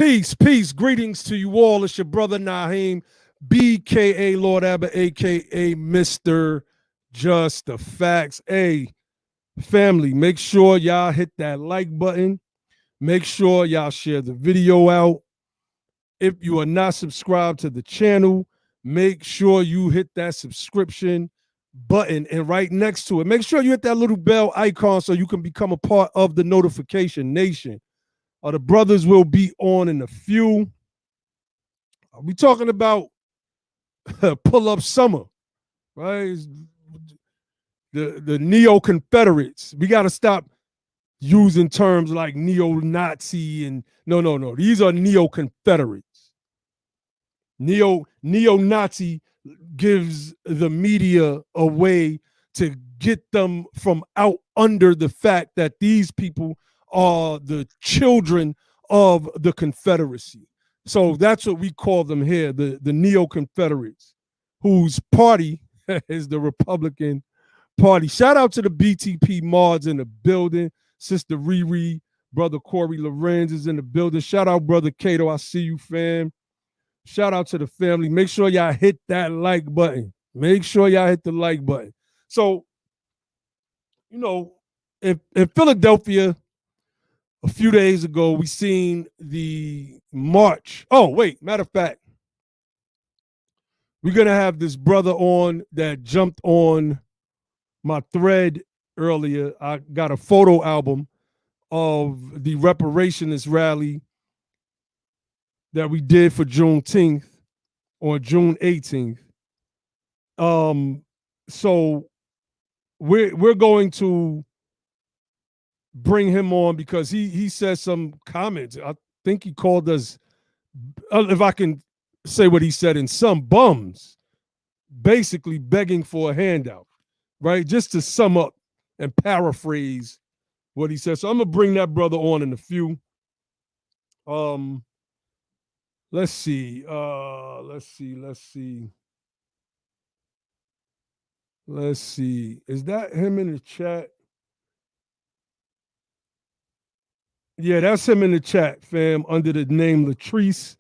Peace, greetings to you all. It's your brother Naheem, BKA Lord Abbott, aka Mr. Just the Facts. Hey, family, make sure y'all hit that like button. Make sure y'all share the video out. If you are not subscribed to the channel, make sure you hit that subscription button, and right next to it, make sure you hit that little bell icon so you can become a part of the notification nation. The brothers will be on in a few. We talking about pull-up summer, right? The neo-confederates. We got to stop using terms like neo-Nazi and no. These are neo-confederates. Neo-Nazi gives the media a way to get them from out under the fact that these people are the children of the Confederacy. So that's what we call them here, the neo-Confederates, whose party is the Republican Party. Shout out to the BTP mods in the building. Sister Riri, Brother Corey Lorenz is in the building. Shout out Brother Cato, I see you, fam. Shout out to the family. Make sure y'all hit that like button. Make sure y'all hit the like button. So, in Philadelphia, a few days ago, we seen the march. Oh, wait, matter of fact, we're going to have this brother on that jumped on my thread earlier. I got a photo album of the reparations rally that we did for Juneteenth on June 18th. So we're going to bring him on because he said some comments. I think he called us, if I can say what he said, in some bums, basically begging for a handout, right? Just to sum up and paraphrase what he said. So I'm gonna bring that brother on in a few. Let's see. Is that him in the chat? Yeah, that's him in the chat, fam, under the name Latrice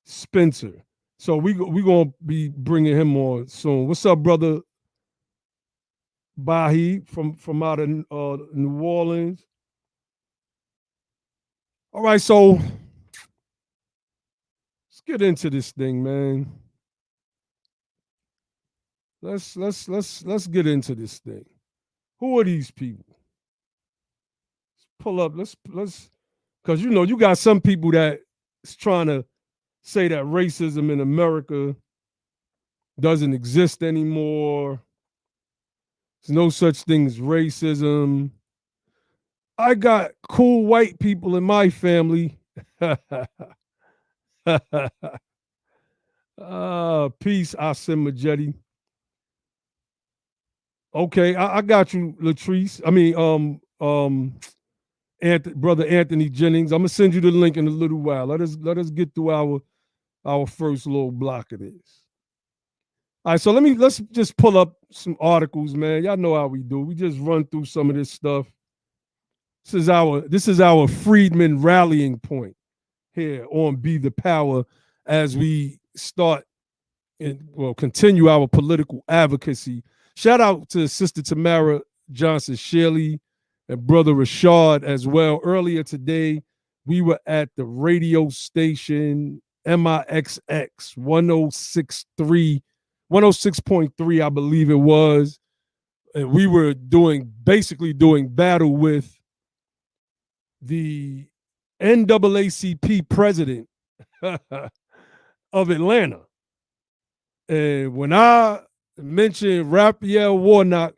Spencer. So we going to be bringing him on soon. What's up, brother Bahi from out of New Orleans? All right, so let's get into this thing, man. Let's get into this thing. Who are these people? Pull up. Let's because you got some people that's trying to say that racism in America doesn't exist anymore. There's no such thing as racism. I got cool white people in my family. Peace, Asim Majetti. Okay, I got you, Latrice. I mean, Brother Anthony Jennings. I'm gonna send you the link in a little while. Let us get through our first little block of this. All right, so let's just pull up some articles, man. Y'all know how we do. We just run through some of this stuff. This is our Freedmen rallying point here on Be the Power as we start and continue our political advocacy. Shout out to Sister Tamara Johnson Shirley and Brother Rashad as well. Earlier today, we were at the radio station MIXX 106.3, I believe it was. And we were basically doing battle with the NAACP president of Atlanta. And when I mentioned Raphael Warnock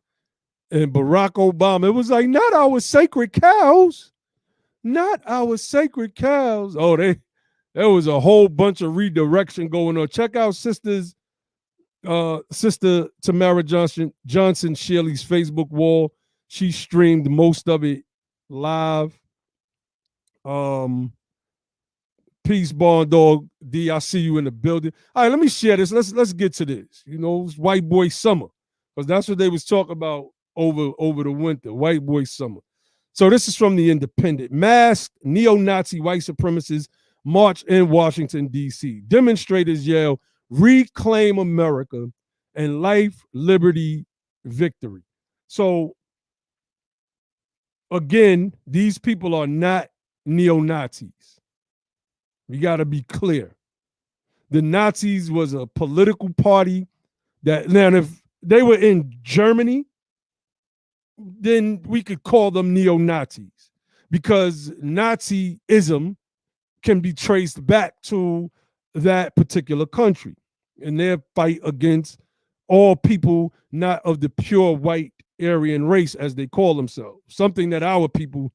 and Barack Obama, it was like, not our sacred cows. Not our sacred cows. Oh, there was a whole bunch of redirection going on. Check out Sister Tamara Johnson Shirley's Facebook wall. She streamed most of it live. Peace, Barn Dog D. I see you in the building. All right, let me share this. Let's get to this. It's white boy summer, because that's what they was talking about over the winter. White boy summer. So this is from the Independent. Masked neo-Nazi white supremacists march in Washington, D.C. Demonstrators yell, "Reclaim America," and "Life, Liberty, Victory." So again, these people are not neo-Nazis. We got to be clear. The Nazis was a political party that, now if they were in Germany, then we could call them neo-Nazis, because Nazism can be traced back to that particular country and their fight against all people not of the pure white Aryan race, as they call themselves. Something that our people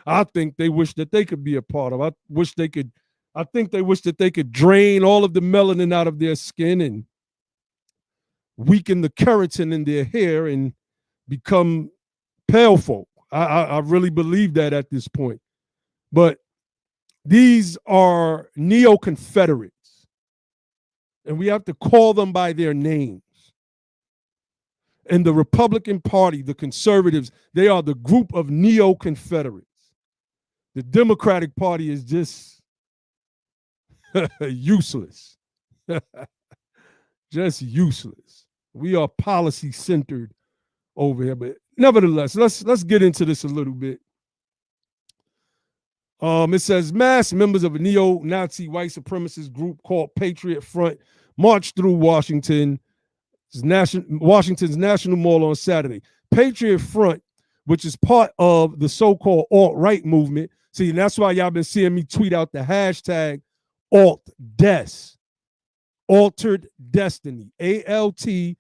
I think they wish that they could be a part of. I think they wish that they could drain all of the melanin out of their skin and weaken the keratin in their hair and become pale folk. I really believe that at this point. But these are neo-confederates, and we have to call them by their names. And the Republican Party, the conservatives, they are the group of neo-confederates. The Democratic Party is just useless. Just useless. We are policy centered over here, but nevertheless, let's get into this a little bit. It says mass members of a neo-Nazi white supremacist group called Patriot Front marched through Washington's National Mall on Saturday. Patriot Front, which is part of the so-called alt-right movement. See, and that's why y'all been seeing me tweet out the hashtag AltDes, Altered Destiny, ALTDES.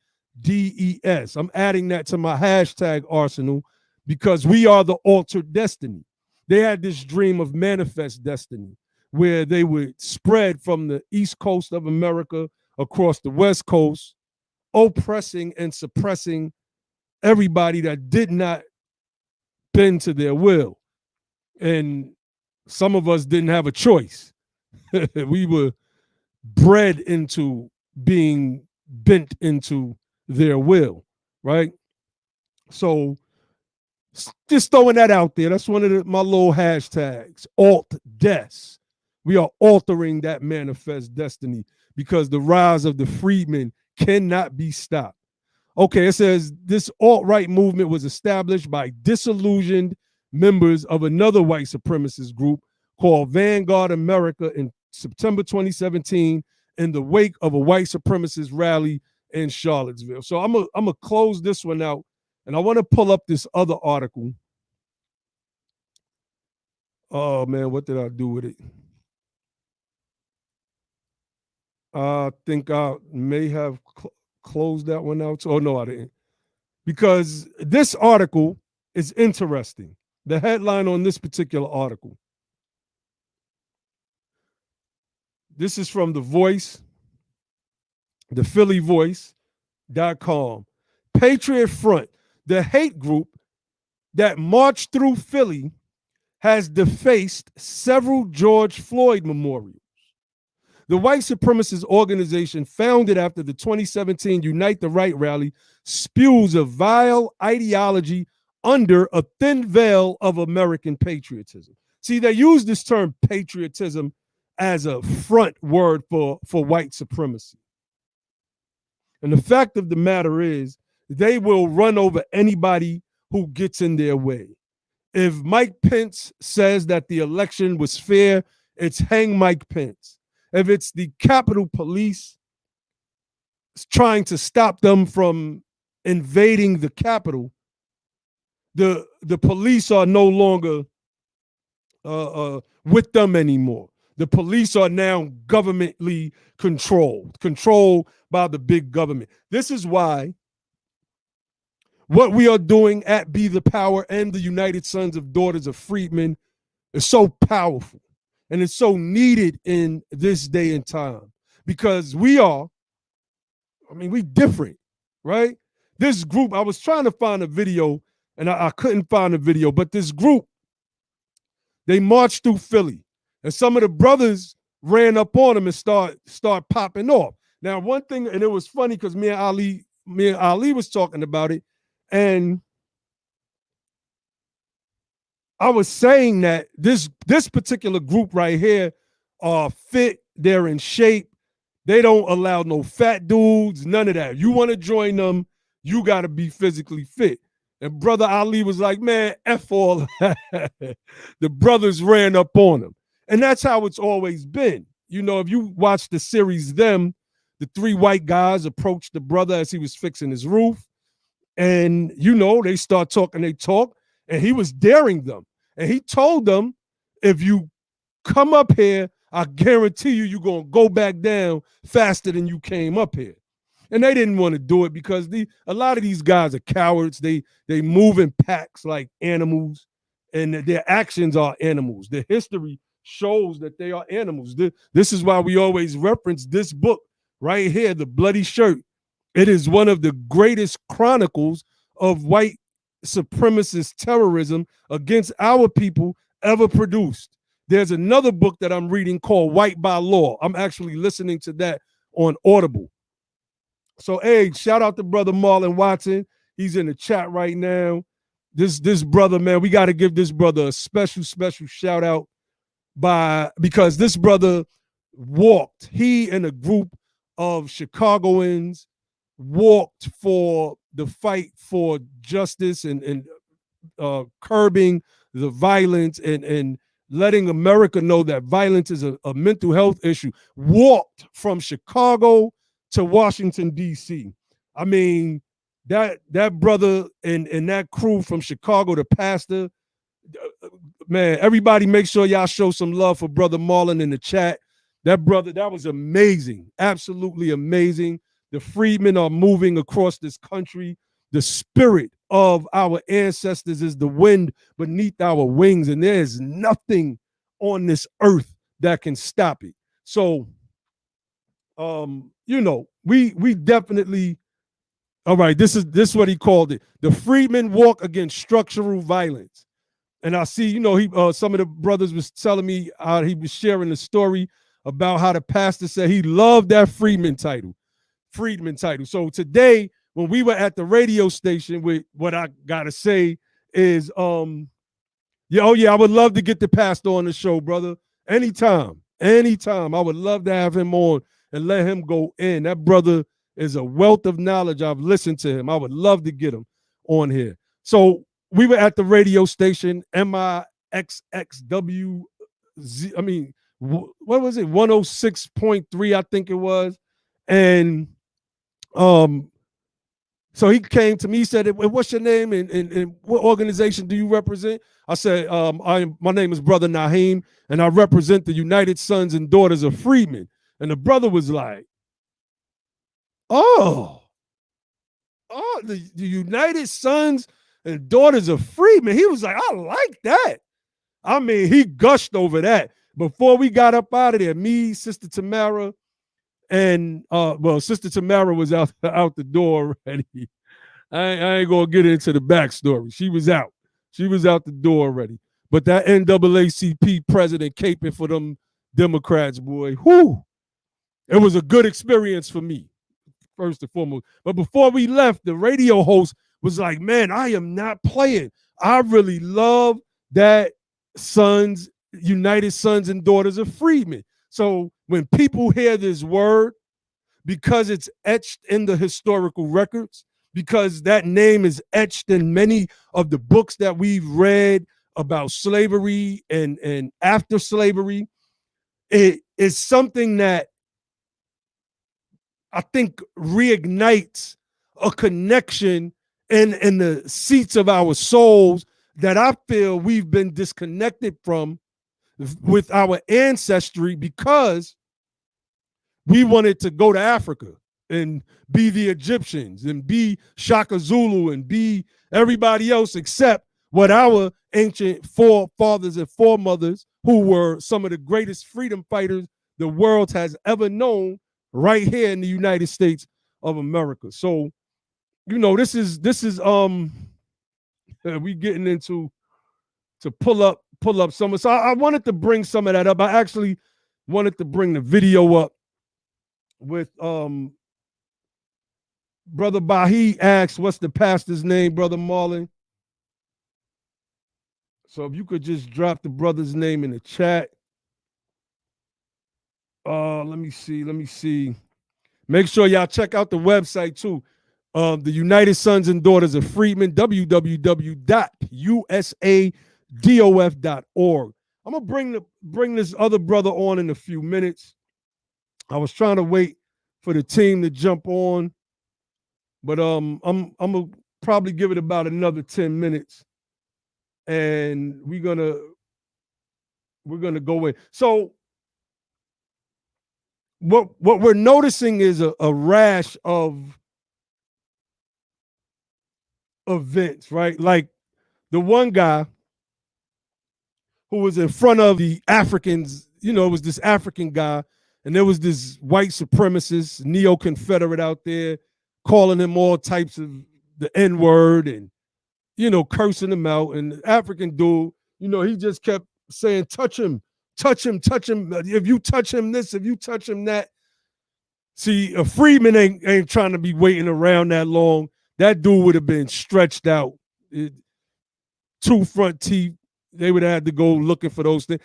I'm adding that to my hashtag arsenal because we are the altered destiny. They had this dream of manifest destiny where they would spread from the East Coast of America across the West Coast, oppressing and suppressing everybody that did not bend to their will. And some of us didn't have a choice. We were bred into being bent into their will, right? So just throwing that out there. That's one of my little hashtags, AltDes. We are altering that manifest destiny because the rise of the freedmen cannot be stopped. Okay, it says this alt-right movement was established by disillusioned members of another white supremacist group called Vanguard America in September 2017 in the wake of a white supremacist rally in Charlottesville. So I'm gonna close this one out, and I want to pull up this other article. Oh man, what did I do with it? I think I may have closed that one out. Oh no, I didn't. Because this article is interesting. The headline on this particular article. This is from The Voice, the PhillyVoice.com. Patriot Front, the hate group that marched through Philly, has defaced several George Floyd memorials. The white supremacist organization founded after the 2017 Unite the Right rally spews a vile ideology under a thin veil of American patriotism. See, they use this term patriotism as a front word for white supremacy. And the fact of the matter is, they will run over anybody who gets in their way. If Mike Pence says that the election was fair, it's hang Mike Pence. If it's the Capitol Police trying to stop them from invading the Capitol, the police are no longer with them anymore. The police are now governmentally controlled by the big government. This is why what we are doing at Be the Power and the United Sons of Daughters of Freedmen is so powerful. And it's so needed in this day and time because we different, right? This group, I was trying to find a video and I couldn't find a video, but this group, they marched through Philly and some of the brothers ran up on them and start popping off. Now, one thing, and it was funny because me and Ali was talking about it, and I was saying that this particular group right here are fit, they're in shape. They don't allow no fat dudes, none of that. You want to join them, you got to be physically fit. And Brother Ali was like, man, F all that. The brothers ran up on him. And that's how it's always been. You know, if you watch the series Them, the three white guys approached the brother as he was fixing his roof. And, you know, they start talking, they talk, and he was daring them. And he told them, if you come up here, I guarantee you, you're going to go back down faster than you came up here. And they didn't want to do it because a lot of these guys are cowards. They move in packs like animals, and their actions are animals. The history shows that they are animals. This is why we always reference this book right here, The Bloody Shirt. It is one of the greatest chronicles of white supremacist terrorism against our people ever produced. There's another book that I'm reading called White by Law. I'm actually listening to that on Audible. So, hey, shout out to Brother Marlon Watson. He's in the chat right now. This brother, man, we got to give this brother a special shout out because this brother walked. He and a group of Chicagoans walked for the fight for justice and curbing the violence and letting America know that violence is a mental health issue. Walked from Chicago to Washington, D.C. I mean, that brother and that crew from Chicago, the pastor, man, everybody make sure y'all show some love for Brother Marlon in the chat. That brother, that was amazing, absolutely amazing. The freedmen are moving across this country. The spirit of our ancestors is the wind beneath our wings, and there is nothing on this earth that can stop it. So, you know, we definitely, all right, this is what he called it. The freedmen walk against structural violence. And I see, you know, he some of the brothers was telling me he was sharing a story about how the pastor said he loved that freedman title. So today, when we were at the radio station, with what I gotta say is, yeah, oh yeah, I would love to get the pastor on the show, brother. Anytime. I would love to have him on and let him go in. That brother is a wealth of knowledge. I've listened to him. I would love to get him on here. So we were at the radio station, MIXXW. I mean, what was it? 106.3, I think it was. And so he came to me, he said, what's your name and what organization do you represent? I said, my name is Brother Naheem, and I represent the United Sons and Daughters of Freedmen. And the brother was like, oh, the United Sons and Daughters of Freedmen. He was like, I like that. I mean, he gushed over that. Before we got up out of there, me, Sister Tamara, and Sister Tamara was out the door already. I ain't gonna get into the backstory. She was out the door already. But that NAACP president caping for them Democrats, boy, whoo! It was a good experience for me, first and foremost. But before we left, the radio host was like, man, I am not playing. I really love that United Sons and Daughters of Freedmen. So when people hear this word, because it's etched in the historical records, because that name is etched in many of the books that we've read about slavery and after slavery, it is something that I think reignites a connection in the seats of our souls that I feel we've been disconnected from with our ancestry because we wanted to go to Africa and be the Egyptians and be Shaka Zulu and be everybody else except what our ancient forefathers and foremothers, who were some of the greatest freedom fighters the world has ever known, right here in the United States of America. So, you know, this is we getting into to pull up some of. So I wanted to bring some of that up. I actually wanted to bring the video up with Brother Bahi asks, what's the pastor's name, Brother Marlon? So if you could just drop the brother's name in the chat. Let me see. Make sure y'all check out the website too. The United Sons and Daughters of Freedmen, www.usadof.org. I'm gonna bring this other brother on in a few minutes. I was trying to wait for the team to jump on, but I'm gonna probably give it about another 10 minutes, and we're gonna go in. So what we're noticing is a rash of events, right? Like the one guy who was in front of the Africans, it was this African guy, and there was this white supremacist, neo-confederate out there calling him all types of the N-word and, cursing him out. And the African dude, he just kept saying, touch him, touch him, touch him. If you touch him this, if you touch him that. See, a freedman ain't trying to be waiting around that long. That dude would have been stretched out. Two front teeth. They would have had to go looking for those things.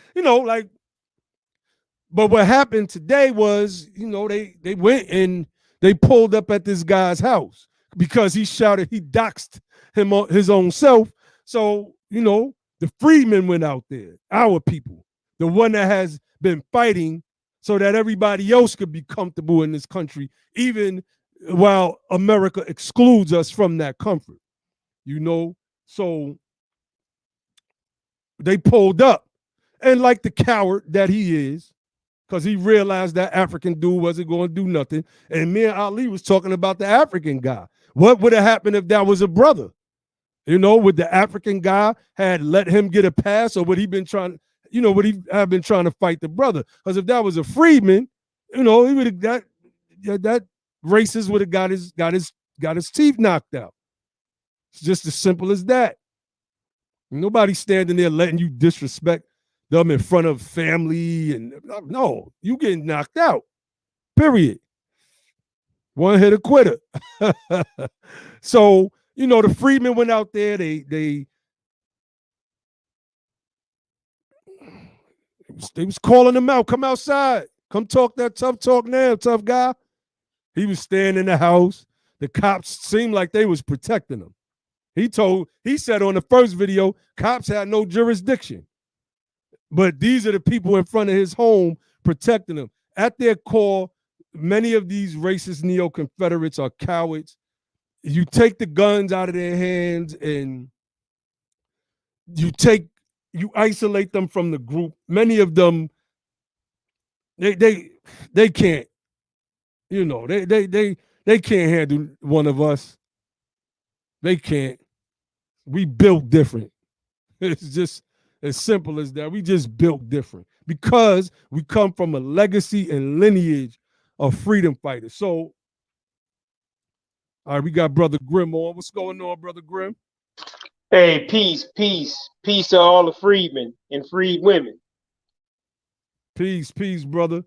But what happened today was, they went and they pulled up at this guy's house because he shouted, he doxed him on his own self. So, the freedmen went out there, our people, the one that has been fighting so that everybody else could be comfortable in this country, even while America excludes us from that comfort, So they pulled up. And like the coward that he is, because he realized that African dude wasn't going to do nothing. And me and Ali was talking about the African guy. What would have happened if that was a brother? Would the African guy had let him get a pass, or would he been trying, would he have been trying to fight the brother? Because if that was a freedman, he would have that racist would have got his teeth knocked out. It's just as simple as that. Nobody's standing there letting you disrespect them in front of family, and no, you getting knocked out. Period. One hit a quitter. So, the freedmen went out there. They was calling him out. Come outside. Come talk that tough talk now, tough guy. He was staying in the house. The cops seemed like they was protecting him. He said on the first video, cops had no jurisdiction. But these are the people in front of his home protecting him. At their core, many of these racist neo-confederates are cowards. You take the guns out of their hands and you isolate them from the group. Many of them, they can't, they can't handle one of us. They can't. We built different. It's just as simple as that. We just built different because we come from a legacy and lineage of freedom fighters. So, all right, we got Brother Grimm on. What's going on, Brother Grimm? Hey, peace to all the freedmen and freed women. Peace, brother.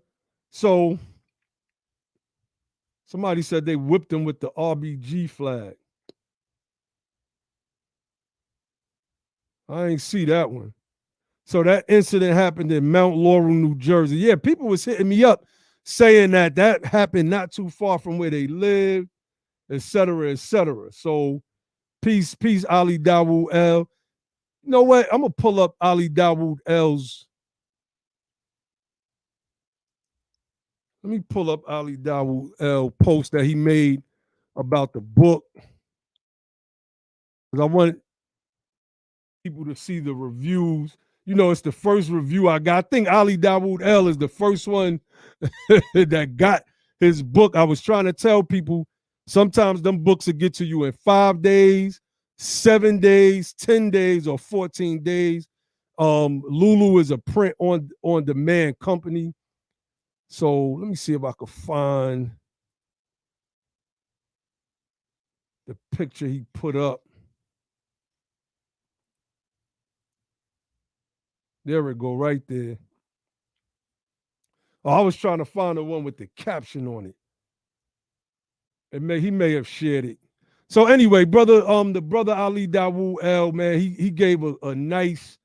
So, somebody said they whipped him with the RBG flag. I ain't see that one. So that incident happened in Mount Laurel, New Jersey. Yeah, people was hitting me up saying that happened not too far from where they live, et cetera, et cetera. So peace, Ali Dawood L. You know what? I'm going to pull up Ali Dawood L's. Let me pull up Ali Dawood L post that he made about the book. Because I want people to see the reviews. It's the first review I got. I think Ali Dawood L is the first one that got his book. I was trying to tell people sometimes them books will get to you in 5 days, 7 days, 10 days, or 14 days. Lulu is a print on demand company. So let me see if I can find the picture he put up. There we go, right there. Oh, I was trying to find the one with the caption on it. He may have shared it. So anyway, brother, the brother Ali Dawood L, man, he gave a nice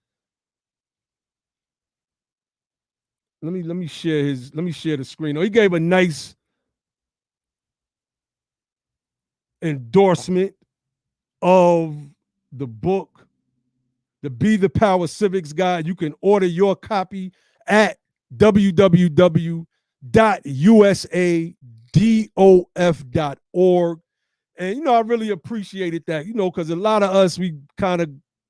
let me share the screen. Oh, he gave a nice endorsement of the book, the Be the Power Civics Guide. You can order your copy at www.usadof.org. And, I really appreciated that, because a lot of us, we kind of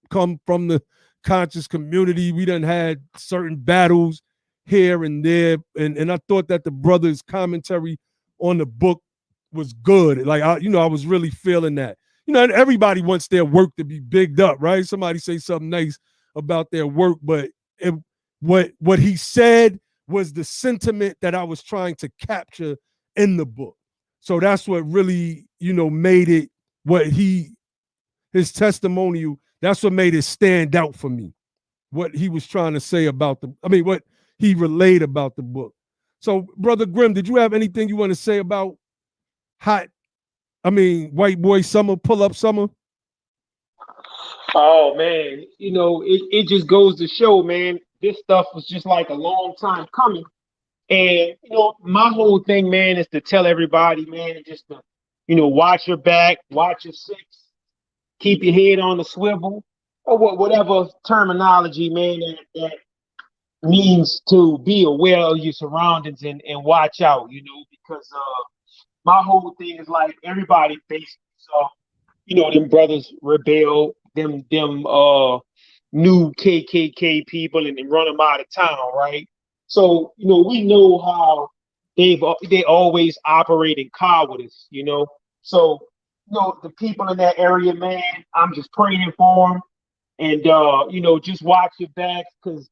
come from the conscious community. We done had certain battles here and there. And I thought that the brother's commentary on the book was good. Like, I was really feeling that. Everybody wants their work to be bigged up, right? Somebody say something nice about their work, but what he said was the sentiment that I was trying to capture in the book. So that's what really, made it his testimonial, that's what made it stand out for me. What he was trying to say about what he relayed about the book. So, Brother Grimm, did you have anything you want to say about White Boy Summer, Pull Up Summer? Oh man, it just goes to show, man, this stuff was just like a long time coming. And my whole thing, man, is to tell everybody, man, just to, watch your back, watch your six, keep your head on the swivel, or whatever terminology, man, that means to be aware of your surroundings and watch out, because my whole thing is like everybody basically saw, them brothers rebel, them new KKK people and run them out of town, right? So, we know how they always operate in cowardice, So, the people in that area, man, I'm just praying for them. And, just watch your backs because,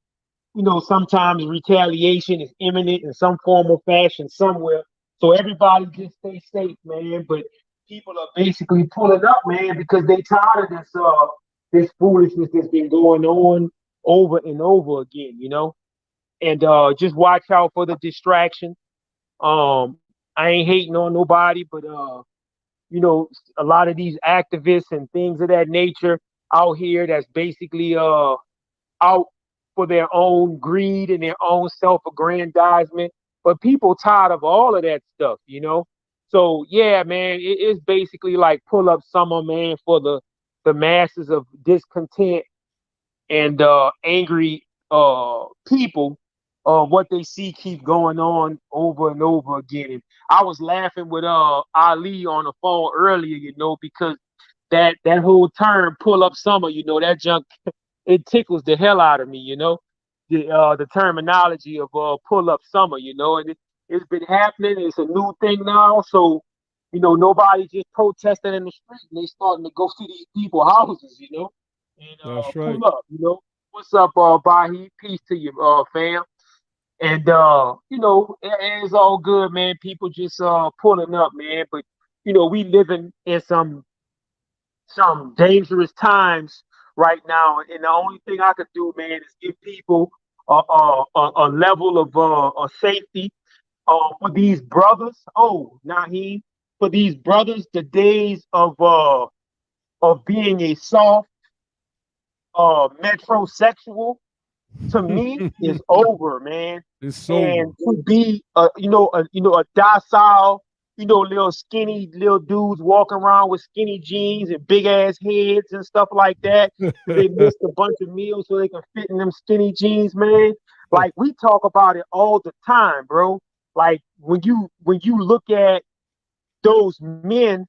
sometimes retaliation is imminent in some form or fashion somewhere. So everybody just stay safe, man. But people are basically pulling up, man, because they tired of this foolishness that's been going on over and over again, And just watch out for the distraction. I ain't hating on nobody, but a lot of these activists and things of that nature out here that's basically out for their own greed and their own self-aggrandizement. But people tired of all of that stuff, So yeah, man, it's basically like pull up summer, man, for the masses of discontent and angry people. What they see keep going on over and over again. And I was laughing with Ali on the phone earlier, because that whole term pull up summer, that junk, it tickles the hell out of me, the terminology of pull up summer, and it's been happening. It's a new thing now, so nobody just protesting in the street, and they starting to go to these people's houses, and That's right. pull up, What's up, Bahi? Peace to you, fam. And it's all good, man. People just pulling up, man. But we living in some dangerous times right now, and the only thing I could do, man, is give people a level of safety for these brothers. Oh, Naheem, for these brothers, the days of being a soft metrosexual to me is over, man. It's And over. to be a docile, little skinny little dudes walking around with skinny jeans and big ass heads and stuff like that. They missed a bunch of meals so they can fit in them skinny jeans, man. Like we talk about it all the time, bro. Like when you look at those men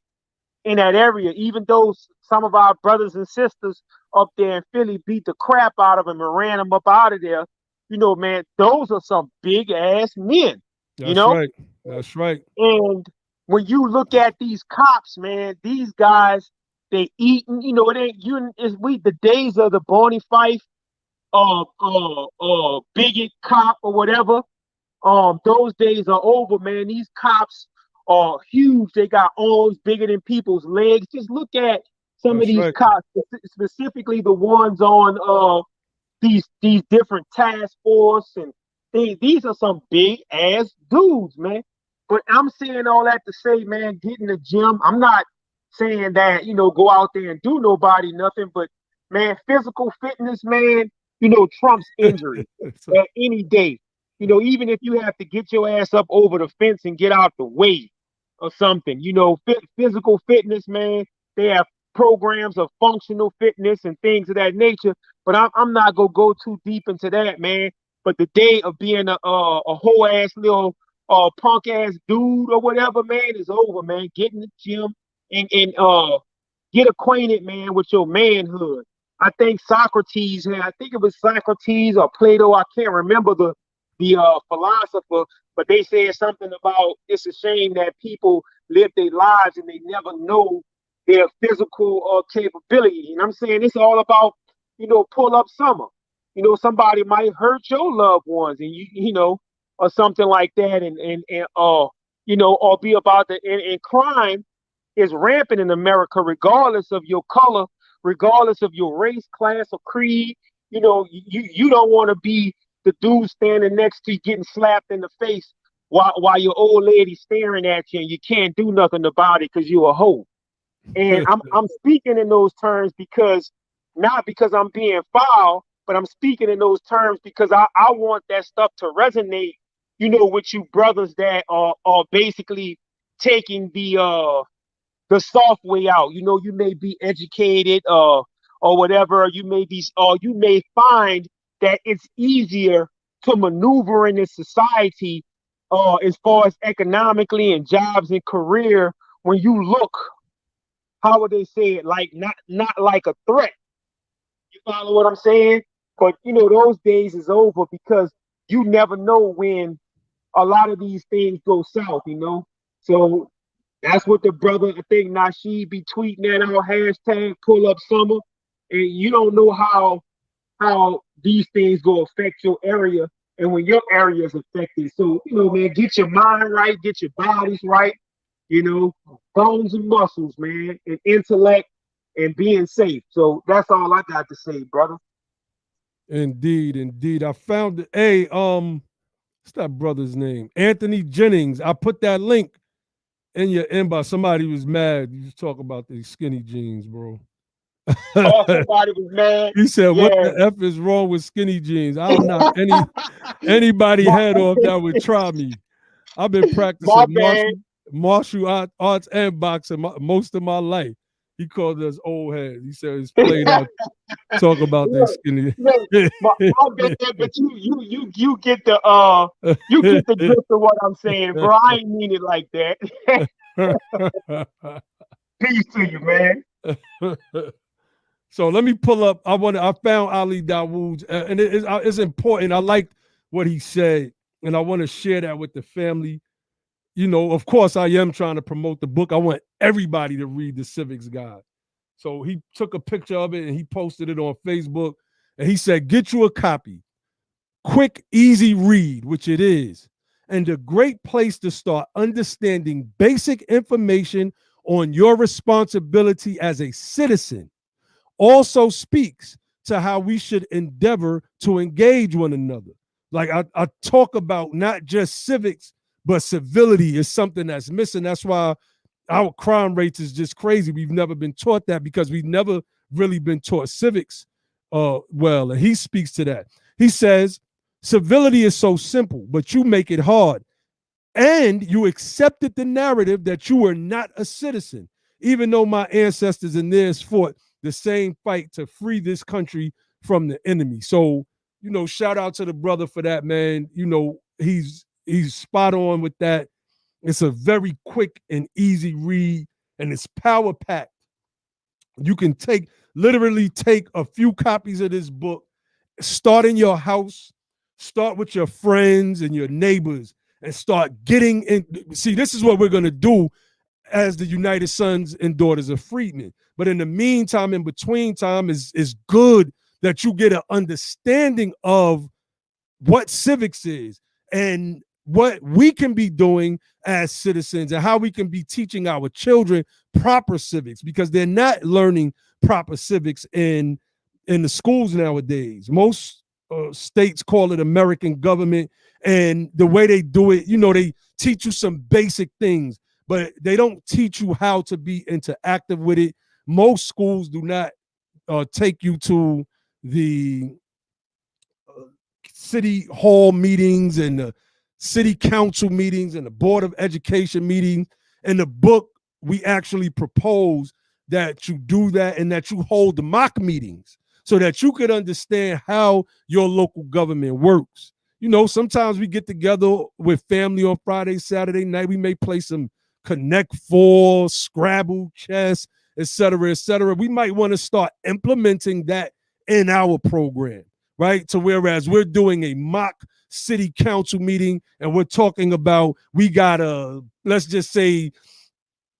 in that area, even though some of our brothers and sisters up there in Philly beat the crap out of them and ran them up out of there, man, those are some big ass men, That's right. That's right. And when you look at these cops, man, these guys, they eating, it ain't the days of the Barney Fife, bigot cop or whatever. Those days are over, man. These cops are huge. They got arms bigger than people's legs. Just look at some of That's these right. cops, specifically the ones on these different task force, and these are some big ass dudes, man. But I'm saying all that to say, man, get in the gym. I'm not saying that, go out there and do nobody nothing, but man, physical fitness, man, trumps injury at any day. even if you have to get your ass up over the fence and get out the way or something, physical fitness, man. They have programs of functional fitness and things of that nature. But I'm not gonna go too deep into that, man. But the day of being a whole ass little punk ass dude or whatever, man, is over, man. Get in the gym and get acquainted, man, with your manhood. I think I think it was Socrates or Plato. I can't remember the philosopher, but they said something about it's a shame that people live their lives and they never know their physical capability. And I'm saying it's all about, pull up summer. Somebody might hurt your loved ones, and or something like that, and or be about and crime is rampant in America, regardless of your color, regardless of your race, class, or creed. You don't want to be the dude standing next to you getting slapped in the face while your old lady staring at you and you can't do nothing about it because you're a hoe. And I'm speaking in those terms because not because I'm being foul, but I'm speaking in those terms because I want that stuff to resonate, with you brothers that are basically taking the soft way out. You may be educated or whatever. You may find that it's easier to maneuver in this society as far as economically and jobs and career when you look, how would they say it, like not like a threat. You follow what I'm saying? But those days is over because you never know when a lot of these things go south. So that's what the brother, I think Nasheed, be tweeting that out, hashtag pull up summer. And you don't know how these things go affect your area and when your area is affected. So, man, get your mind right, get your bodies right, bones and muscles, man, and intellect and being safe. So that's all I got to say, brother. Indeed, indeed. I found it. Hey, what's that brother's name? Anthony Jennings. I put that link in your inbox. Somebody was mad. You talk about these skinny jeans, bro. Oh, somebody was mad. He said, "What Yeah. the f is wrong with skinny jeans? I'll knock anybody my, head off that would try me. I've been my practicing bad. martial arts and boxing most of my life." He called us old heads. He said it's played out. Talk about they Look, skinny. look, my bad, but you get the drift of what I'm saying, bro. I ain't mean it like that. Peace to you, man. So let me pull up. I found Ali Dawood's, and it's important. I like what he said, and I want to share that with the family. Of course, I am trying to promote the book. I want everybody to read the Civics Guide. So he took a picture of it and he posted it on Facebook, and he said, "Get you a copy. Quick, easy read, which it is, and a great place to start understanding basic information on your responsibility as a citizen. Also speaks to how we should endeavor to engage one another." Like I talk about not just civics, but civility is something that's missing. That's why our crime rates is just crazy. We've never been taught that because we've never really been taught civics well. And he speaks to that. He says, civility is so simple, but you make it hard. And you accepted the narrative that you were not a citizen, even though my ancestors and theirs fought the same fight to free this country from the enemy. So, shout out to the brother for that, man. He's spot on with that. It's a very quick and easy read, and it's power packed. You can literally take a few copies of this book, start in your house, start with your friends and your neighbors, and start getting in. See, this is what we're going to do as the United Sons and Daughters of Freedmen. But in the meantime, in between time, is good that you get an understanding of what civics is and what we can be doing as citizens and how we can be teaching our children proper civics, because they're not learning proper civics in the schools nowadays. Most states call it American government, and the way they do it, they teach you some basic things, but they don't teach you how to be interactive with it. Most schools do not take you to the city hall meetings and the city council meetings and the board of education meetings. In the book, we actually propose that you do that and that you hold the mock meetings so that you could understand how your local government works. You know, sometimes we get together with family on Friday, Saturday night. We may play some Connect Four, Scrabble, chess, et cetera, et cetera. We might want to start implementing that in our program, right? So whereas we're doing a mock city council meeting and we're talking about we got a, let's just say,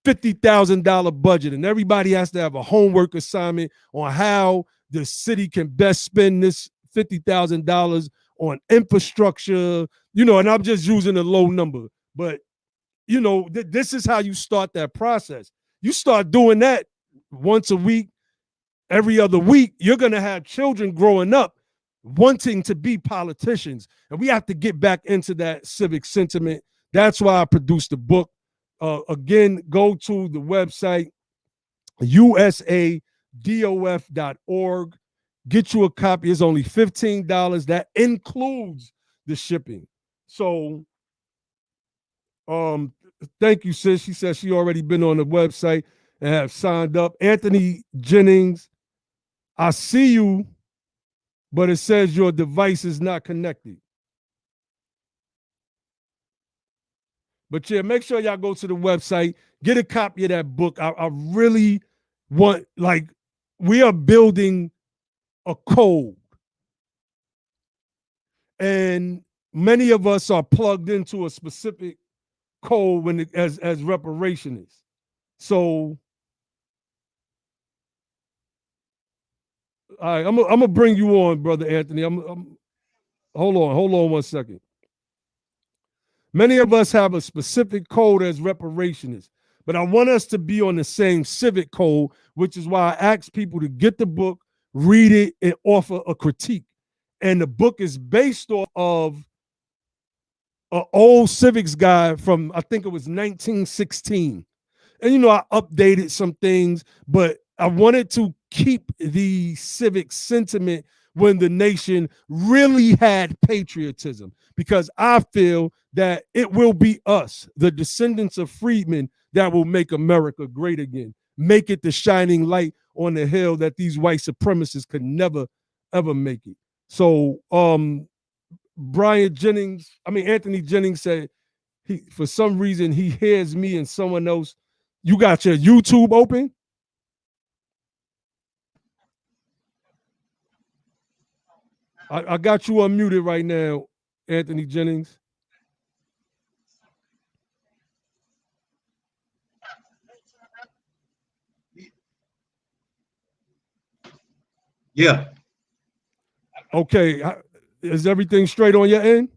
$50,000 budget, and everybody has to have a homework assignment on how the city can best spend this $50,000 on infrastructure, you know, and I'm just using a low number, but you know, this is how you start that process. You start doing that once a week, every other week, you're going to have children growing up wanting to be politicians. And we have to get back into that civic sentiment. That's why I produced the book. Again, go to the website, usadof.org. Get you a copy. It's only $15. That includes the shipping. So, thank you, sis. She says she already been on the website and have signed up. Anthony Jennings, I see you, but it says your device is not connected. But yeah, make sure y'all go to the website, get a copy of that book. I really want, like, we are building a code. And many of us are plugged into a specific code when it, as reparationists. So, all right, I'm gonna bring you on, brother Anthony. Hold on 1 second. Many of us have a specific code as reparationists, but I want us to be on the same civic code, which is why I ask people to get the book, read it, and offer a critique. And the book is based off of an old civics guy from, I think it was 1916. And, you know, I updated some things, but I wanted to keep the civic sentiment when the nation really had patriotism, because I feel that it will be us, the descendants of freedmen, that will make America great again, make it the shining light on the hill that these white supremacists could never, ever make it. So Anthony Jennings said he, for some reason, he hears me and someone else. You got your YouTube open? I got you unmuted right now, Anthony Jennings. Yeah. Okay. Is everything straight on your end?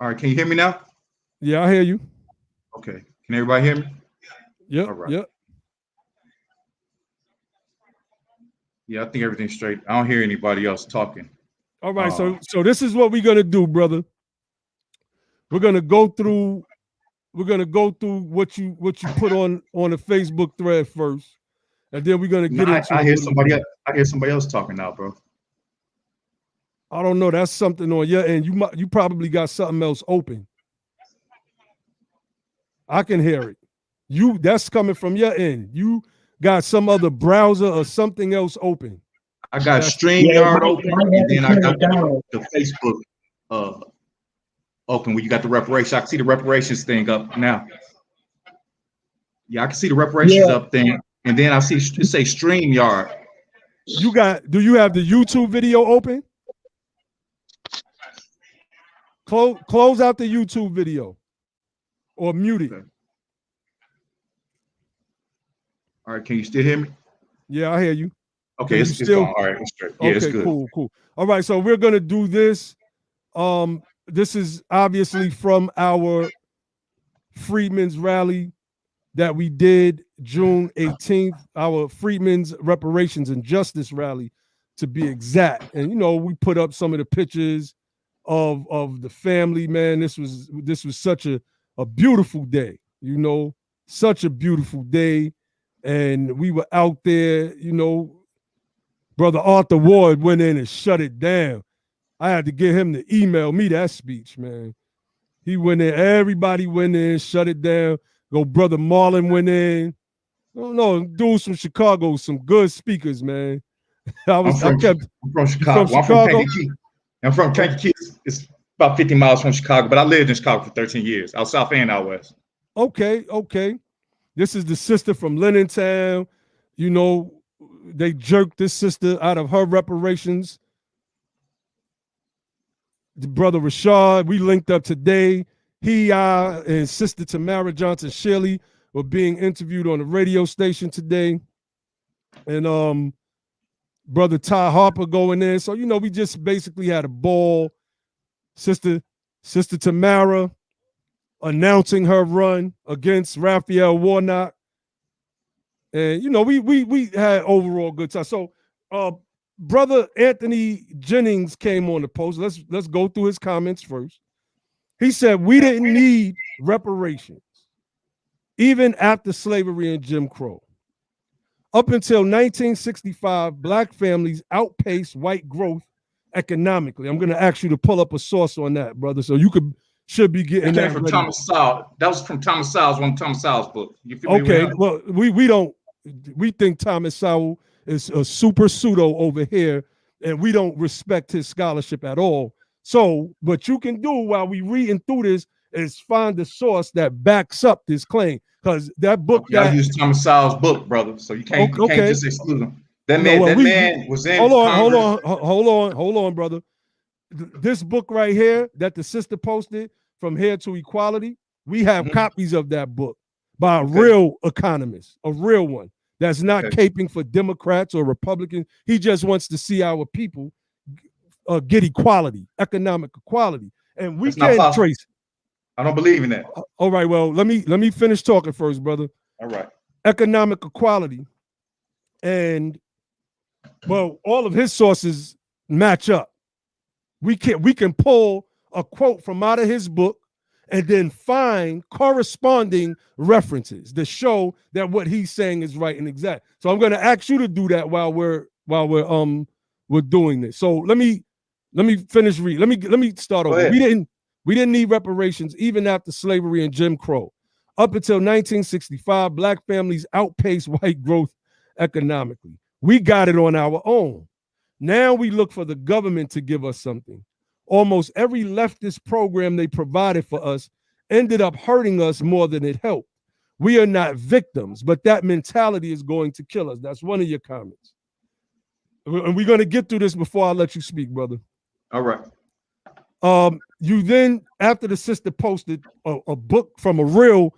All right. Can you hear me now? Yeah, I hear you. Okay. Can everybody hear me? Yep. All right. Yep. Yeah, I think everything's straight. I don't hear anybody else talking. All right. So this is what we're gonna do, brother. We're gonna go through what you put on the Facebook thread first, and then we're gonna get into. I hear somebody else. I hear somebody else talking now, bro. I don't know. That's something on your end. You probably got something else open. I can hear it. That's coming from your end. You got some other browser or something else open. I got StreamYard open, and then I got the Facebook open where you got the reparations. I can see the reparations thing up now. Yeah, I can see the reparations up there, and then I see it say StreamYard. Do you have the YouTube video open? Close out the YouTube video or mute it. Okay. All right, can you still hear me? Yeah, I hear you. Okay, it's gone. All right, it's straight. Yeah, okay, it's good. Cool. All right, so we're gonna do this. This is obviously from our Freedmen's rally that we did June 18th, our Freedmen's Reparations and Justice rally, to be exact. And you know, we put up some of the pictures of the family, man. This was such a beautiful day, you know. such a beautiful day. And we were out there, you know, Brother Arthur Ward went in and shut it down. I had to get him to email me that speech, man. He went in, everybody went in, shut it down. Go, Brother Marlon went in. No, dudes from Chicago, some good speakers, man. I'm from Chicago. From Chicago? I'm from Kankakee. It's about 50 miles from Chicago, but I lived in Chicago for 13 years, out south and out west. Okay. This is the sister from Lenintown. You know, they jerked this sister out of her reparations. The brother Rashad, we linked up today. I, and Sister Tamara Johnson Shirley were being interviewed on the radio station today. And Brother Ty Harper going in. So, you know, we just basically had a ball. Sister Tamara announcing her run against Raphael Warnock. And, you know, we had overall good time. So, Brother Anthony Jennings came on the post. Let's go through his comments first. He said, we didn't need reparations, even after slavery and Jim Crow. Up until 1965, black families outpaced white growth economically. I'm going to ask you to pull up a source on that, brother, so you should be getting that from ready. Thomas Sowell. That was from Thomas Sowell's, one of Thomas Sowell's books. Okay, well, we think Thomas Sowell is a super pseudo over here, and we don't respect his scholarship at all. So, what you can do while we reading through this is find the source that backs up this claim, because that book. Okay, I use Thomas Sowell's book, brother. So you can't just exclude him. That man was in. Hold on, brother. This book right here that the sister posted, From Here to Equality, we have copies of that book by a real economist, a real one that's not caping for Democrats or Republicans. He just wants to see our people get equality, economic equality, and we can't trace it. I don't believe in that. All right, well, let me finish talking first, brother. All right. Economic equality, and well, all of his sources match up. We can pull a quote from out of his book and then find corresponding references to show that what he's saying is right and exact. So I'm going to ask you to do that while we're doing this. So let me finish reading. Let me start over. We didn't need reparations even after slavery and Jim Crow. Up until 1965, black families outpaced white growth economically. We got it on our own. Now we look for the government to give us something. Almost every leftist program they provided for us ended up hurting us more than it helped. We are not victims, but that mentality is going to kill us. That's one of your comments. And we're going to get through this before I let you speak, brother. All right. You then, after the sister posted a book from a real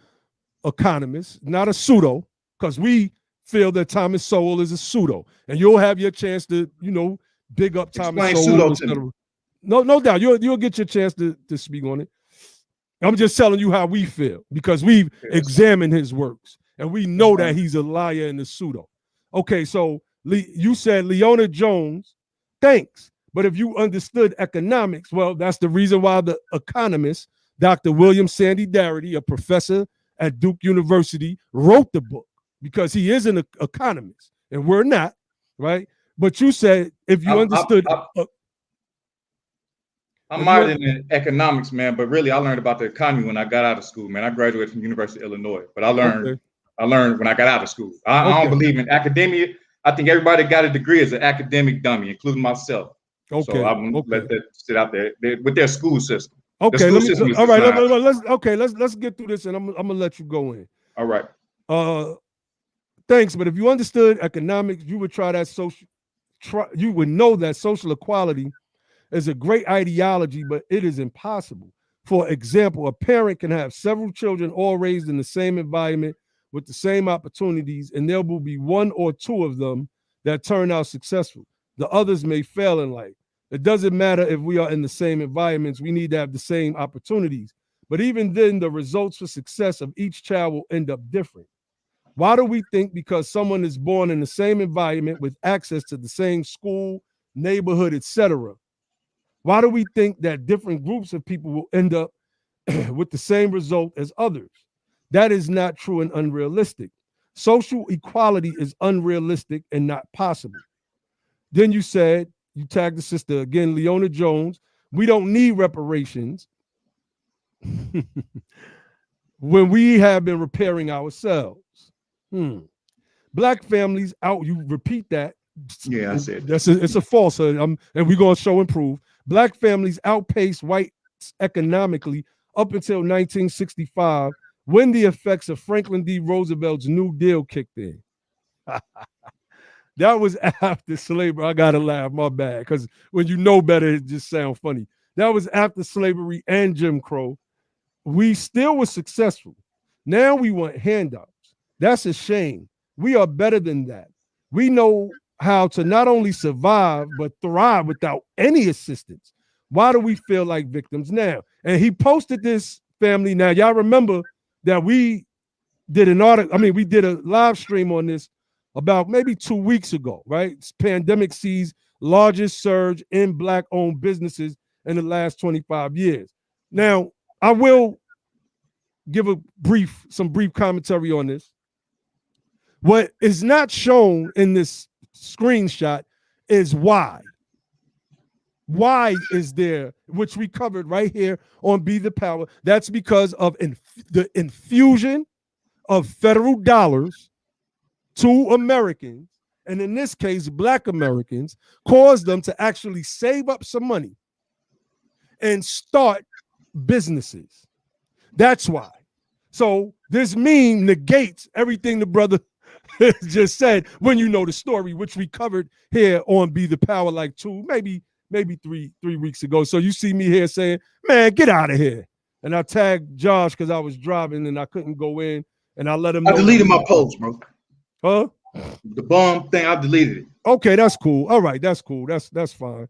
economist, not a pseudo, because we feel that Thomas Sowell is a pseudo, and you'll have your chance to, big up Thomas Sowell. No doubt, you'll get your chance to speak on it. I'm just telling you how we feel, because we've examined his works, and we know that he's a liar and a pseudo. Okay, so you said Leona Jones, thanks. But if you understood economics, well, that's the reason why the economist, Dr. William Sandy Darity, a professor at Duke University, wrote the book, because he is an economist and we're not, right? But you said if you understood. I'm mired in economics, man, but really I learned about the economy when I got out of school, man. I graduated from University of Illinois, but I learned when I got out of school. I don't believe in academia. I think everybody that got a degree is an academic dummy, including myself. Okay. So I'm gonna let that sit out there with their school system. Okay. Let's get through this, and I'm gonna let you go in. All right. Thanks, but if you understood economics, you would you would know that social equality is a great ideology, but it is impossible. For example, a parent can have several children all raised in the same environment with the same opportunities, and there will be one or two of them that turn out successful. The others may fail in life. It doesn't matter if we are in the same environments. We need to have the same opportunities. But even then, the results for success of each child will end up different. Why do we think because someone is born in the same environment with access to the same school, neighborhood, etc., why do we think that different groups of people will end up with the same result as others? That is not true and unrealistic. Social equality is unrealistic and not possible. Then you said, you tagged the sister again, Leona Jones, we don't need reparations when we have been repairing ourselves. Black families out, you repeat that. Yeah, I said it's a falsehood, and we're going to show and prove. Black families outpaced whites economically up until 1965, when the effects of Franklin D. Roosevelt's New Deal kicked in. That was after slavery. I gotta laugh, my bad, because when you know better, it just sounds funny. That was after slavery and Jim Crow. We still were successful. Now we want handouts. That's a shame. We are better than that. We know how to not only survive, but thrive without any assistance. Why do we feel like victims now? And he posted this, family. Now, y'all remember that we did an article. I mean, we did a live stream on this about maybe 2 weeks ago, right? Pandemic sees largest surge in Black-owned businesses in the last 25 years. Now, I will give some brief commentary on this. What is not shown in this screenshot is why. Why is there, which we covered right here on Be the Power. That's because of the infusion of federal dollars to Americans, and in this case, Black Americans, caused them to actually save up some money and start businesses. That's why. So this meme negates everything the brother just said when you know the story, which we covered here on Be the Power like maybe three weeks ago. So you see me here saying, man, get out of here. And I tagged Josh because I was driving and I couldn't go in, and I let him know. I deleted my post, bro. Huh? The bomb thing, I deleted it. Okay, that's cool. All right, that's cool. That's fine.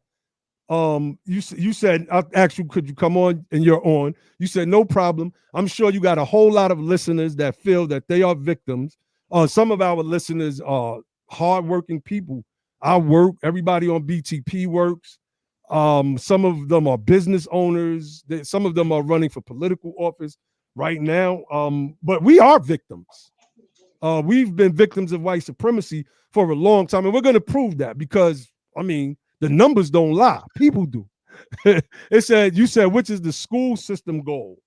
You said, I asked you, could you come on, and you're on. You said no problem. I'm sure you got a whole lot of listeners that feel that they are victims. Some of our listeners are hardworking people. I work. Everybody on BTP works. Some of them are business owners. Some of them are running for political office right now. But we are victims. We've been victims of white supremacy for a long time, and we're going to prove that because, I mean, the numbers don't lie. People do. You said, which is the school system goal?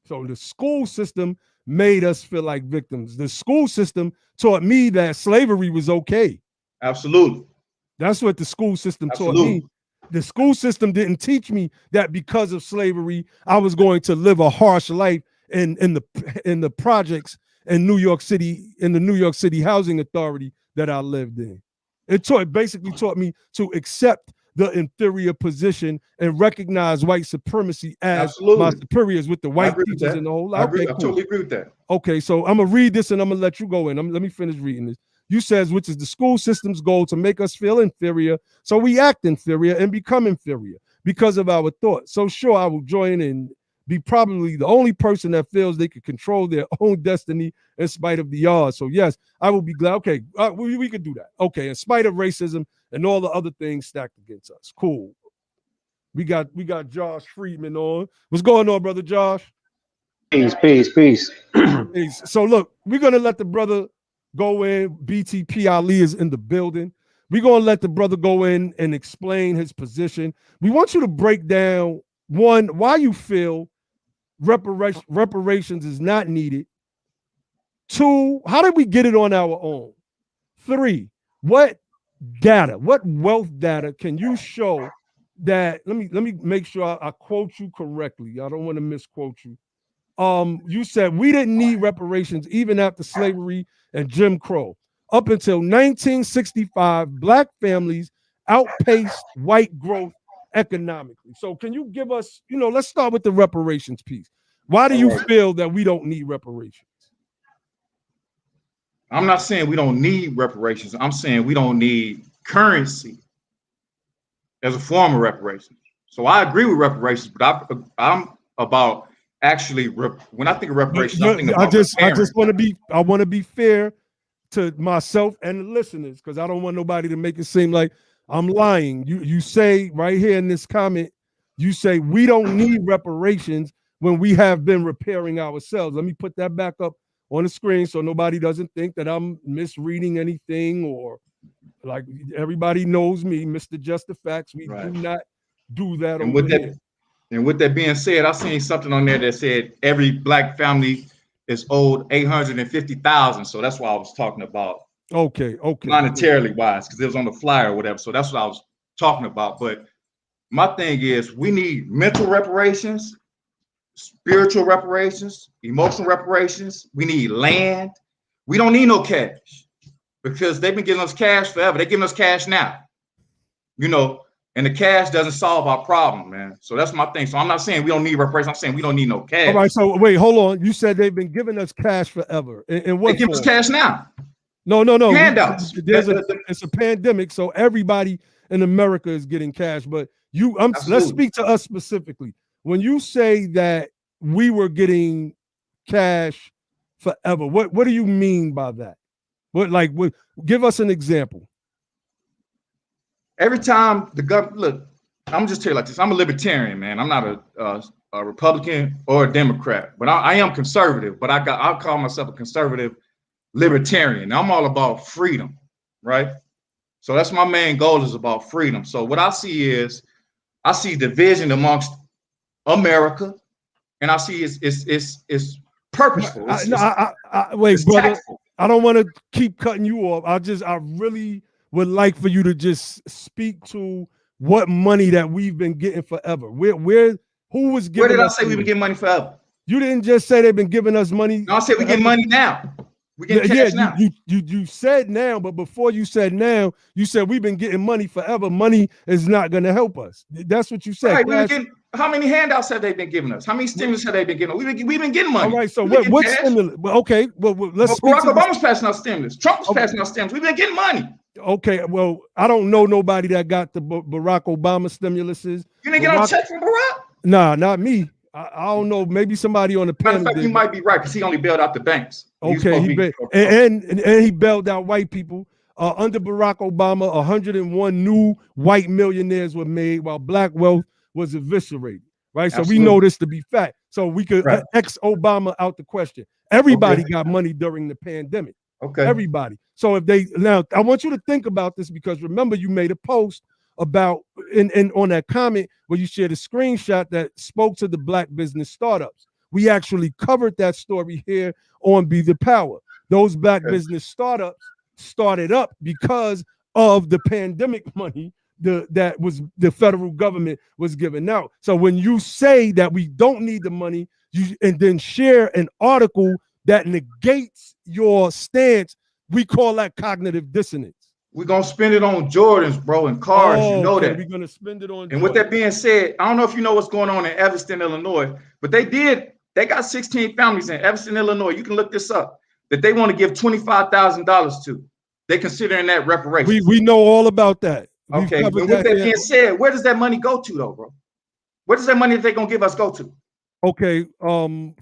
So the school system made us feel like victims. The school system taught me that slavery was okay. Absolutely. That's what the school system taught me. The school system didn't teach me that because of slavery, I was going to live a harsh life in the projects in New York City, in the New York City Housing Authority that I lived in. It basically taught me to accept the inferior position and recognize white supremacy as my superiors with the white teachers and the whole lot. I totally agree with that. Okay, so I'm gonna read this and I'm gonna let you go in. Let me finish reading this. You says, which is the school system's goal to make us feel inferior, so we act inferior and become inferior because of our thoughts. So sure, I will join and be probably the only person that feels they could control their own destiny in spite of the odds. So yes, I will be glad. Okay, we could do that. Okay, in spite of racism and all the other things stacked against us. Cool. We got Josh Freedman on. What's going on, brother Josh? Peace. So look, we're gonna let the brother go in. BTP Ali is in the building. We're gonna let the brother go in and explain his position. We want you to break down, one, why you feel reparations is not needed. 2, how did we get it on our own? 3, what wealth data can you show that? Let me make sure I quote you correctly. I don't want to misquote you. You said we didn't need reparations even after slavery and Jim Crow. Up until 1965, Black families outpaced white growth economically. So can you give us, let's start with the reparations piece. Why do you feel that we don't need reparations? I'm not saying we don't need reparations. I'm saying we don't need currency as a form of reparations. So I agree with reparations, but I'm about actually, when I think of reparations, I'm thinking about I want to be fair to myself and the listeners, because I don't want nobody to make it seem like I'm lying. You say right here in this comment, you say we don't need reparations when we have been repairing ourselves. Let me put that back up on the screen so nobody doesn't think that I'm misreading anything, or like, everybody knows me, Mr. Just the Facts. We do not do that and over with here. that, and with that being said, I seen something on there that said every black family is owed $850,000. So that's why I was talking about. Okay. Monetarily wise, because it was on the flyer or whatever. So that's what I was talking about. But my thing is, we need mental reparations, spiritual reparations, emotional reparations. We need land. We don't need no cash, because they've been giving us cash forever. They're giving us cash now, you know, and the cash doesn't solve our problem, man. So that's my thing. So I'm not saying we don't need reparations. I'm saying we don't need no cash. All right. So wait, hold on. You said they've been giving us cash forever. In what they give us cash now. No. Handouts. It's a pandemic, so everybody in America is getting cash. But let's speak to us specifically. When you say that we were getting cash forever, what do you mean by that? Give us an example. Every time the government, look, I'm just tell you like this. I'm a libertarian, man. I'm not a Republican or a Democrat, but I am conservative. But I'll call myself a conservative libertarian. I'm all about freedom, right? So that's my main goal, is about freedom. So what I see division amongst America, and I see it's purposeful. Wait, brother. Tactful. I don't want to keep cutting you off. I really would like for you to just speak to what money that we've been getting forever. Who was giving? Where did I say we've been getting money forever? You didn't just say they've been giving us money. No, I said we get money now. We get cash now. You said now, but before you said now, you said we've been getting money forever. Money is not going to help us. That's what you said. Right, how many handouts have they been giving us? How many stimulus have they been giving us? We've been getting money. All right, so what stimulus? Okay, well let's. Barack Obama's passing out stimulus. Trump was passing out stimulus. We've been getting money. Okay, well, I don't know nobody that got the Barack Obama stimuluses. You didn't get no check from Barack? Nah, not me. I don't know. Maybe somebody on the panel. Matter of fact, you might be right, because he only bailed out the banks. Okay, he bailed out white people. Under Barack Obama, 101 new white millionaires were made, while black wealth was eviscerated. Right, Absolutely. So we know this to be fact. So we could X Obama out the question. Everybody got money during the pandemic. Okay, everybody. So I want you to think about this, because remember, you made a post about on that comment where you shared a screenshot that spoke to the black business startups. We actually covered that story here on Be the Power. Those black business startups started up because of the pandemic money that was the federal government was giving out. So when you say that we don't need the money, and then share an article that negates your stance, we call that cognitive dissonance. We're going to spend it on Jordans, bro, and cars. You know that. We're going to spend it on And Jordans. With that being said, I don't know if you know what's going on in Evanston, Illinois, but they got 16 families in Evanston, Illinois. You can look this up, that they want to give $25,000 to. They considering that reparations. We know all about that. Okay, and with that being said, where does that money go to, though, bro? Where does that money that they're going to give us go to? Okay,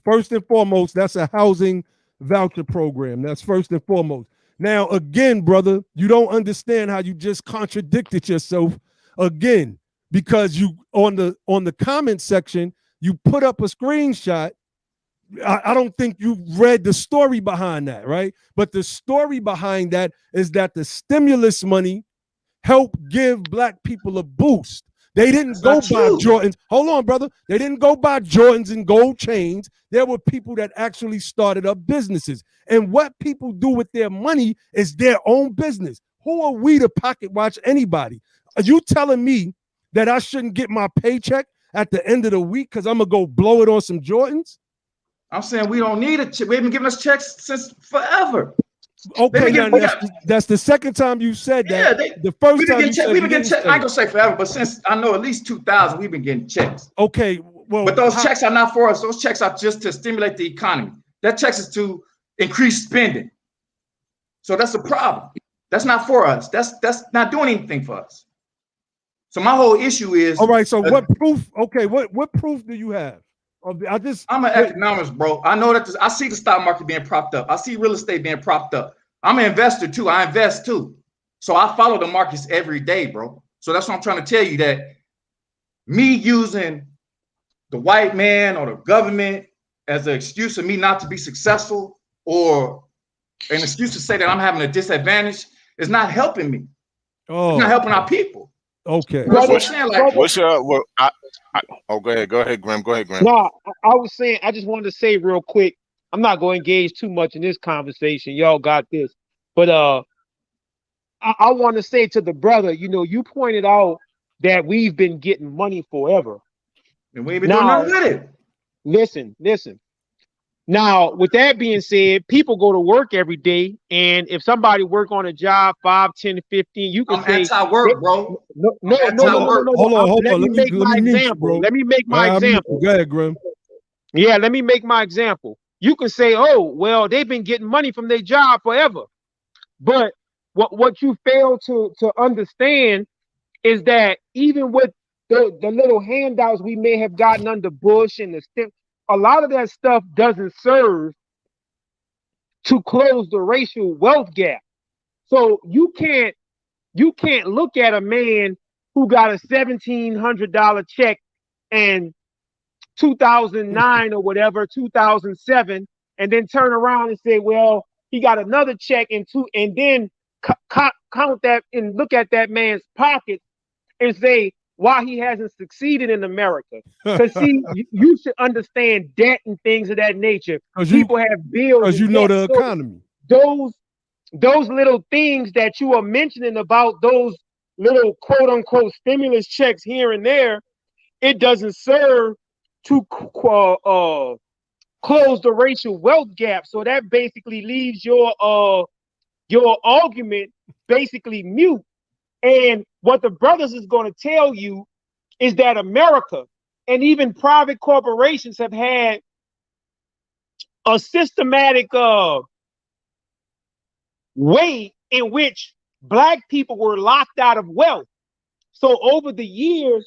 first and foremost, that's a housing voucher program. That's first and foremost. Now, again, brother, you don't understand how you just contradicted yourself again, because you on the comment section, you put up a screenshot. I don't think you read the story behind that, right? But the story behind that is that the stimulus money helped give black people a boost. They didn't go buy Jordans. Hold on, brother. They didn't go buy Jordans and gold chains. There were people that actually started up businesses. And what people do with their money is their own business. Who are we to pocket watch anybody? Are you telling me that I shouldn't get my paycheck at the end of the week because I'm going to go blow it on some Jordans? I'm saying we don't need a check. We've been giving us checks since forever. Okay, now that's the second time you said that. Yeah, the first time we've been getting checks. I ain't gonna say forever, but since I know at least 2000, we've been getting checks. Okay, well, but those checks are not for us. Those checks are just to stimulate the economy. That checks is to increase spending. So that's a problem. That's not for us. That's not doing anything for us. So my whole issue is. All right. So what proof? Okay, what proof do you have? I'm an economist, bro. I know that I see the stock market being propped up. I see real estate being propped up. I'm an investor too. I invest too. So I follow the markets every day, bro. So that's what I'm trying to tell you, that me using the white man or the government as an excuse for me not to be successful, or an excuse to say that I'm having a disadvantage, is not helping me. It's not helping our people. Okay. That's what I'm saying. Like, what's your? Well, oh, go ahead, Grim. Go ahead, Grim. No, I was saying, I just wanted to say real quick. I'm not going to engage too much in this conversation. Y'all got this, but I want to say to the brother, you know, you pointed out that we've been getting money forever, and we ain't been doing nothing with it. Listen. Now, with that being said, people go to work every day, and if somebody work on a job 5, 10, 15, you can say anti-work, bro. No. Hold on. Let me make my example. Let me make my example. Go ahead, Grim. Yeah, let me make my example. You can say, oh, well, they've been getting money from their job forever. But what you fail to understand is that even with the little handouts we may have gotten under Bush and a lot of that stuff doesn't serve to close the racial wealth gap. So you can't look at a man who got a $1,700 check in 2009 or whatever, 2007, and then turn around and say, well, he got another check and then count that and look at that man's pockets and say why he hasn't succeeded in America. Because see, you should understand debt and things of that nature. People have bills. Because you know the economy. Those little things that you are mentioning about those little quote unquote stimulus checks here and there, it doesn't serve to close the racial wealth gap. So that basically leaves your argument basically mute. And what the brothers is going to tell you is that America and even private corporations have had a systematic way in which Black people were locked out of wealth. So over the years,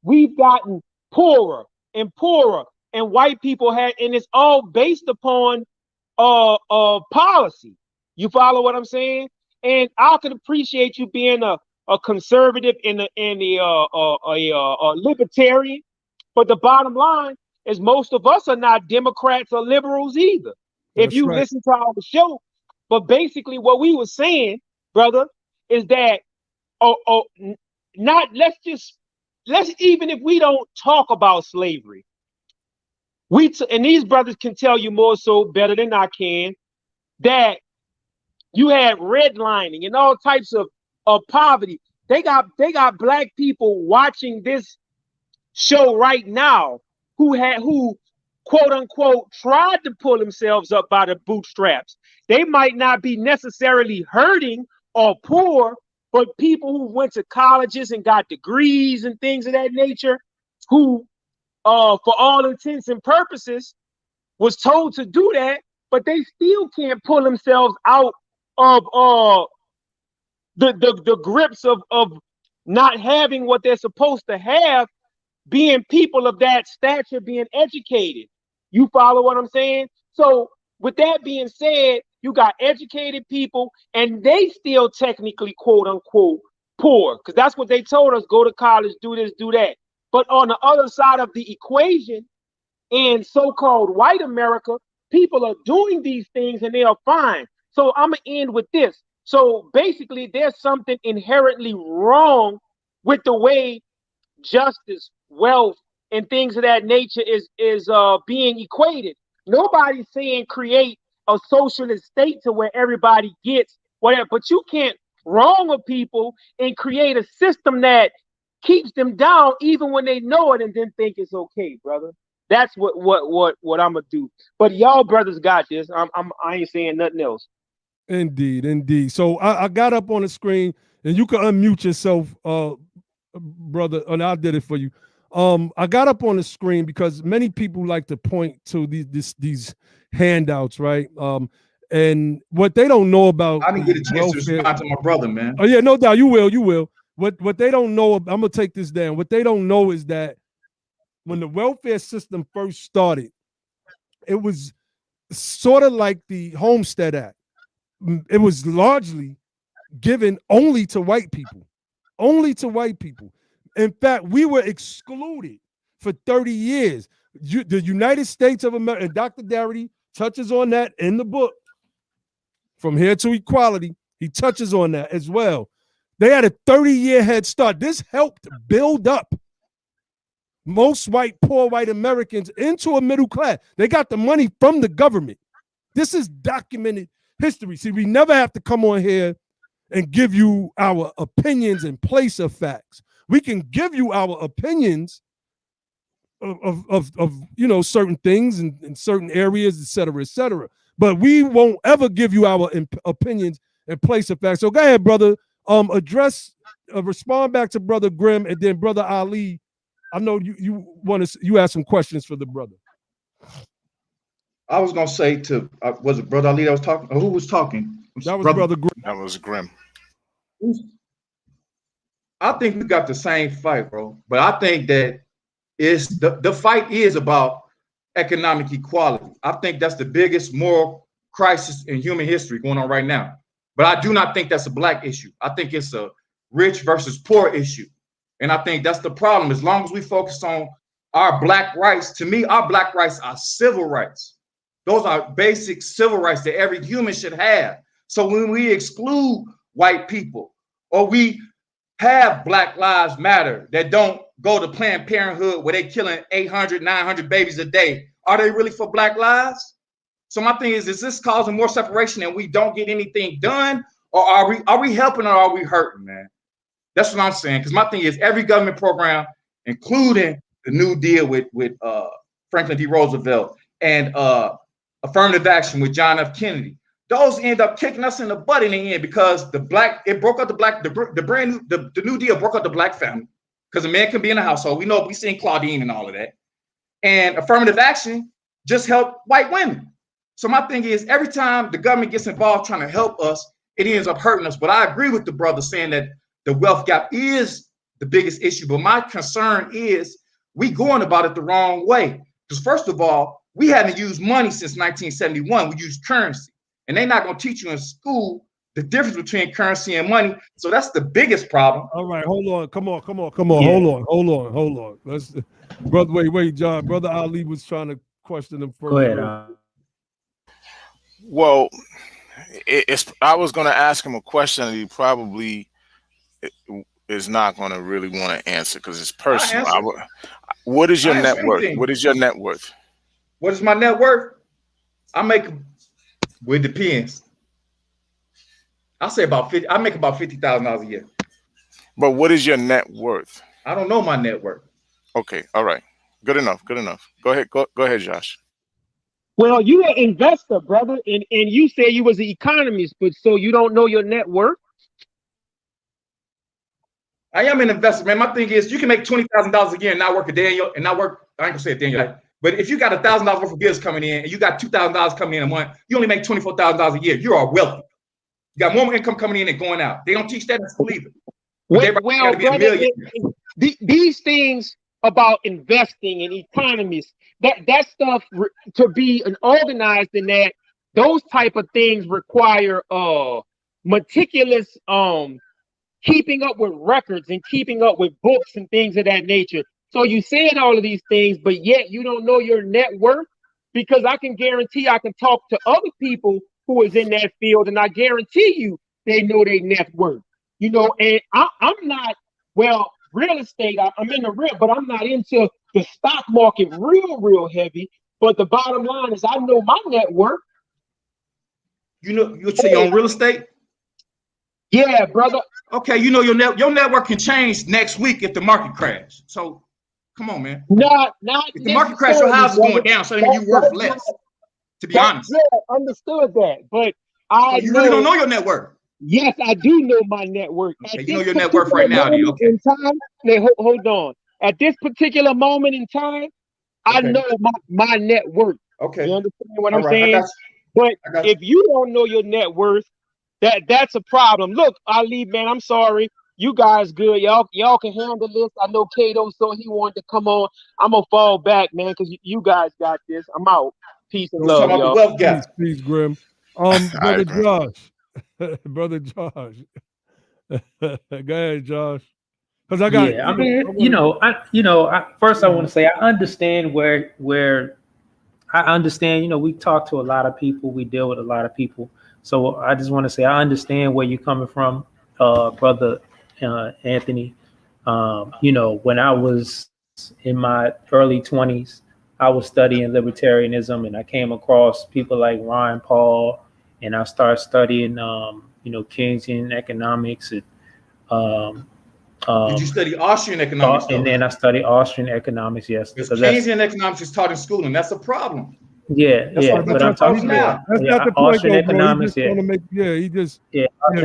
we've gotten poorer and poorer, and white people and it's all based upon policy. You follow what I'm saying? And I can appreciate you being a conservative and a libertarian, but the bottom line is most of us are not Democrats or liberals either. If you listen to our show, but basically what we were saying, brother, is that let's even if we don't talk about slavery, and these brothers can tell you more so better than I can, that you had redlining and all types of poverty. They got Black people watching this show right now who quote unquote tried to pull themselves up by the bootstraps. They might not be necessarily hurting or poor, but people who went to colleges and got degrees and things of that nature, who for all intents and purposes was told to do that, but they still can't pull themselves out of the grips of not having what they're supposed to have, being people of that stature, being educated. You follow what I'm saying? So with that being said, you got educated people and they still technically quote unquote poor, because that's what they told us: go to college, do this, do that. But on the other side of the equation, in so-called white America, people are doing these things and they are fine. So I'm gonna end with this. So basically, there's something inherently wrong with the way justice, wealth, and things of that nature is being equated. Nobody's saying create a socialist state to where everybody gets whatever, but you can't wrong a people and create a system that keeps them down even when they know it and then think it's okay, brother. That's what I'm gonna do. But y'all brothers got this. I ain't saying nothing else. Indeed. So I got up on the screen, and you can unmute yourself, brother, and I did it for you. I got up on the screen because many people like to point to these handouts, right? And what they don't know about, I didn't get a chance to respond to my brother, man. Oh yeah, no doubt, you will. What they don't know, I'm gonna take this down. What they don't know is that when the welfare system first started, it was sort of like the Homestead Act. It was largely given only to white people. In fact, we were excluded for 30 years. The United States of America, and Dr. Darity touches on that in the book, From Here to Equality. He touches on that as well. They had a 30-year head start. This helped build up most poor white Americans into a middle class. They got the money from the government. This is documented history. See, we never have to come on here and give you our opinions in place of facts. We can give you our opinions of certain things in certain areas, et cetera, but we won't ever give you our opinions in place of facts. So go ahead, brother. Respond back to Brother Grimm, and then Brother Ali. I know you have some questions for the brother. I was gonna say to was it Brother Ali that was talking? Or who was talking? That was Brother Grimm. That was Grimm. I think we got the same fight, bro. But I think that it's the fight is about economic equality. I think that's the biggest moral crisis in human history going on right now. But I do not think that's a black issue. I think it's a rich versus poor issue. And I think that's the problem. As long as we focus on our black rights, to me, our black rights are civil rights. Those are basic civil rights that every human should have. So when we exclude white people, or we have Black Lives Matter that don't go to Planned Parenthood where they're killing 800, 900 babies a day, are they really for black lives? So my thing is this causing more separation and we don't get anything done? Or are we helping or are we hurting, man? That's what I'm saying. Because my thing is every government program, including the New Deal with Franklin D. Roosevelt and affirmative action with John F. Kennedy, those end up kicking us in the butt in the end because the New Deal broke up the black family because a man can be in a household. We seen Claudine and all of that. And affirmative action just helped white women. So my thing is every time the government gets involved trying to help us, it ends up hurting us. But I agree with the brother saying that the wealth gap is the biggest issue. But my concern is we going about it the wrong way. Because first of all, we hadn't used money since 1971. We used currency. And they're not going to teach you in school the difference between currency and money. So that's the biggest problem. All right, hold on. Come on. Yeah. Hold on. Let's, brother, wait, John. Brother Ali was trying to question him first. Go ahead. Well, I was going to ask him a question that he probably is not going to really want to answer because it's personal. What is your net worth? What is your net worth? What is my net worth? It depends. I'll say about 50. I make about $50,000 a year. But what is your net worth? I don't know my net worth. Okay, all right. Good enough. Go ahead, Josh. Well, you're an investor, brother, and you say you was an economist, but so you don't know your net worth? I am an investor, man. My thing is you can make $20,000 a year and not work a day I ain't gonna say a day in your life. But if you got $1,000 worth of bills coming in and you got $2,000 coming in a month, you only make $24,000 a year. You are wealthy. You got more income coming in and going out. They don't teach that in school either. Well, brother, these things about investing and economists, that stuff to be an organized in that, those type of things require meticulous keeping up with records and keeping up with books and things of that nature. So you said all of these things, but yet you don't know your net worth, because I can guarantee I can talk to other people who is in that field, and I guarantee you they know their net worth. You know, and I'm not, well, real estate, I'm in the real, but I'm not into the stock market real heavy. But the bottom line is I know my net worth. You know, you say you're on real estate? Yeah, brother. Okay, you know your network can change next week if the market crash. So come on, man. Not if the market crash, your house is going down, so that means you're worth less. To be honest. Yeah, understood that. But I you really don't know your net worth. Yes, I do know my net worth. Okay, you know your net worth right now, then. Okay. In time, hold on. At this particular moment in time, I know my net worth. Okay. You understand what I'm saying? But if you don't know your net worth, that's a problem. Look, Ali, man, I'm sorry. You guys good. Y'all can handle this. I know Kato, so he wanted to come on. I'm gonna fall back, man, because you guys got this. I'm out. Peace and love, y'all. Peace, Grim. Brother Josh. Brother Josh. Go ahead, Josh. Because I got, I want to say I understand where I understand. We talk to a lot of people, we deal with a lot of people. So I just want to say I understand where you're coming from, brother Anthony. When I was in my early 20s, I was studying libertarianism, and I came across people like Ryan Paul, and I started studying, Keynesian economics. And did you study Austrian economics? And then I studied Austrian economics. Yes, because Keynesian economics is taught in school, and that's a problem. Yeah, but I'm talking about that's not the point, Austrian economics. Austrian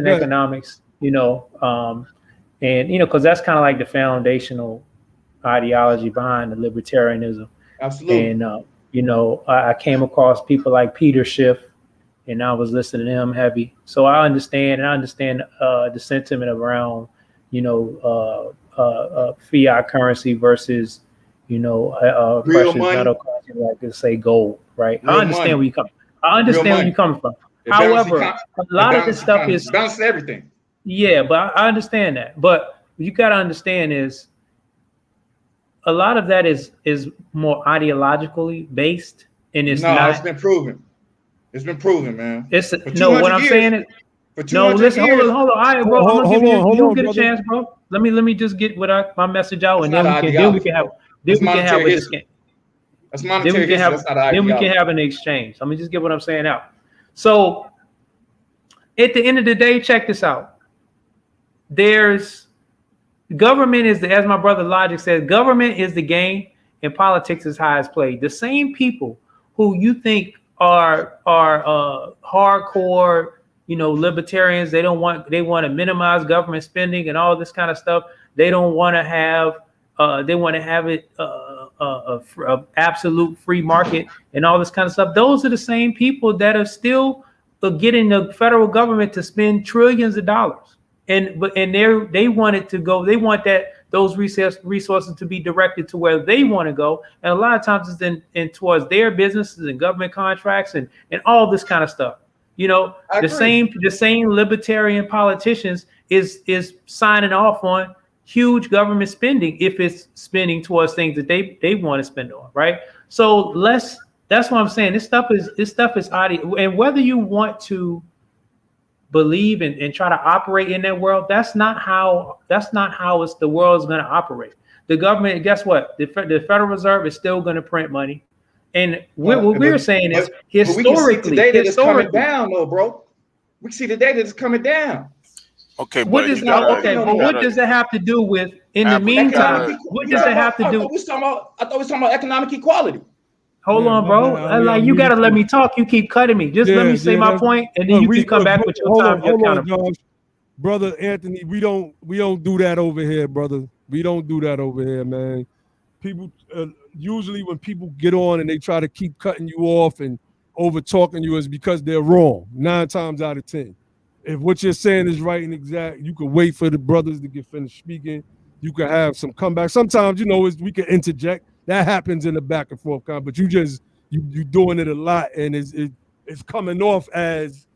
economics. And because that's kind of like the foundational ideology behind the libertarianism. Absolutely. And I came across people like Peter Schiff, and I was listening to him heavy. So I understand the sentiment around fiat currency versus precious metal currency, like to say gold, right? Real I understand where you come. I understand where you're coming from. However, a lot of this stuff is bounces everything. Yeah, but I understand that. But what you got to understand is a lot of that is more ideologically based, and it's not. It's been proven. It's been proven, man. It's what I'm saying is. No, listen, hold on. All right, bro. I'm gonna give you get a chance, bro. Let me just get my message out, and then we can have a discussion. That's monetary history. That's not ideology. Then we can have an exchange. Let me just get what I'm saying out. So at the end of the day, check this out. Government is as my brother Logic says, government is the game and politics is how it's played. The same people who you think are hardcore, libertarians, they want to minimize government spending and all this kind of stuff. They don't want to have it a absolute free market and all this kind of stuff. Those are the same people that are still getting the federal government to spend trillions of dollars. They want it to go. They want those resources to be directed to where they want to go, and a lot of times it's in towards their businesses and government contracts and all this kind of stuff. The same libertarian politicians is signing off on huge government spending if it's spending towards things that they want to spend on, right? So that's what I'm saying. This stuff is audio, and whether you want to believe and try to operate in that world, that's not how the world's going to operate. The government, guess what? The Federal Reserve is still going to print money, and what we're saying is historically, it's coming down, though, bro. We see the data that's coming down. Okay, what does that have to do with? In the meantime, what does that have to do? I thought we was talking about economic equality. Hold on, bro. You gotta let me talk. You keep cutting me. Just let me say my point, and then you can come back with your time. Hold on, Josh. Brother Anthony, we don't do that over here, brother. We don't do that over here, man. People usually when people get on and they try to keep cutting you off and over talking you is because they're wrong 9 times out of 10. If what you're saying is right and exact, you can wait for the brothers to get finished speaking. You can have some comeback. Sometimes, we can interject. That happens in the back and forth, but you doing it a lot, and it's coming off as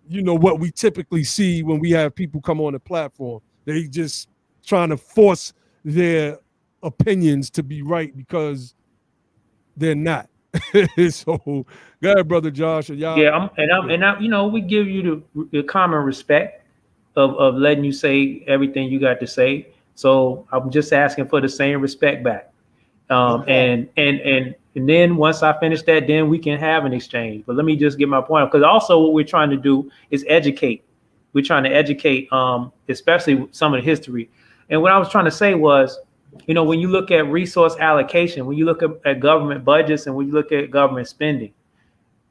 what we typically see when we have people come on the platform. They just trying to force their opinions to be right because they're not. So go ahead, brother Josh. We give you the common respect of letting you say everything you got to say. So I'm just asking for the same respect back. And then once I finish that, then we can have an exchange. But let me just get my point, because also what we're trying to do is educate. We're trying to educate, especially some of the history. And what I was trying to say was, when you look at resource allocation, when you look at government budgets, and when you look at government spending,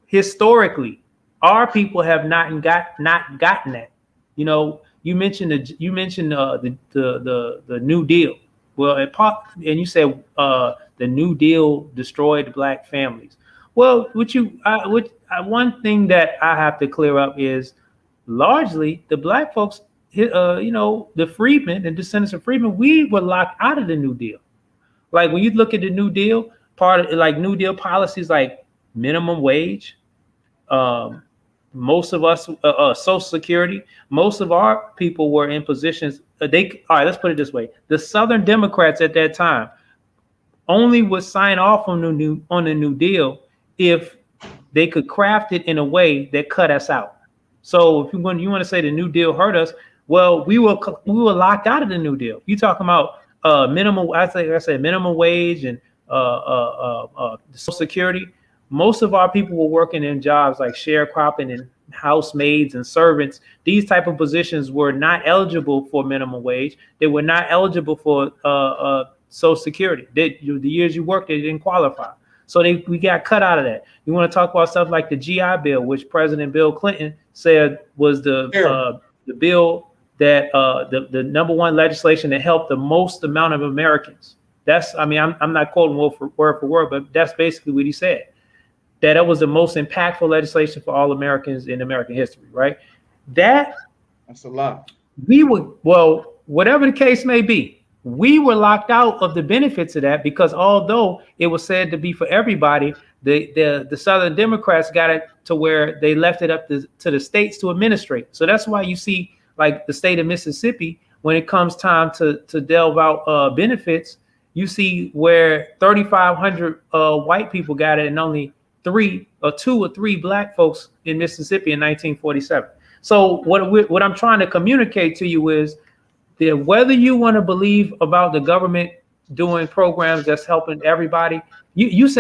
historically, our people have not gotten that. You mentioned the New Deal. Well, and you said the New Deal destroyed Black families. Well, one thing that I have to clear up is largely the Black folks, the freedmen and descendants of freedmen, we were locked out of the New Deal. Like when you look at the New Deal, part of like New Deal policies like minimum wage, Most of us, Social Security, most of our people were in positions. All right, let's put it this way. The Southern Democrats at that time only would sign off on the New Deal if they could craft it in a way that cut us out. So if you want to say the New Deal hurt us, well, we were locked out of the New Deal. You talking about minimum? I said minimum wage and Social Security. Most of our people were working in jobs like sharecropping and housemaids and servants. These type of positions were not eligible for minimum wage. They were not eligible for Social Security. The years you worked, they didn't qualify. So we got cut out of that. You want to talk about stuff like the GI Bill, which President Bill Clinton said was the bill that the number one legislation that helped the most amount of Americans. I'm not quoting word for word, but that's basically what he said. That it was the most impactful legislation for all Americans in American history, right? That's a lot. Whatever the case may be, we were locked out of the benefits of that because although it was said to be for everybody, the Southern Democrats got it to where they left it up to the states to administrate. So that's why you see like the state of Mississippi, when it comes time to delve out benefits, you see where 3,500 white people got it and only 2 or 3 black folks in Mississippi in 1947. So what I'm trying to communicate to you is that whether you want to believe about the government doing programs that's helping everybody, it's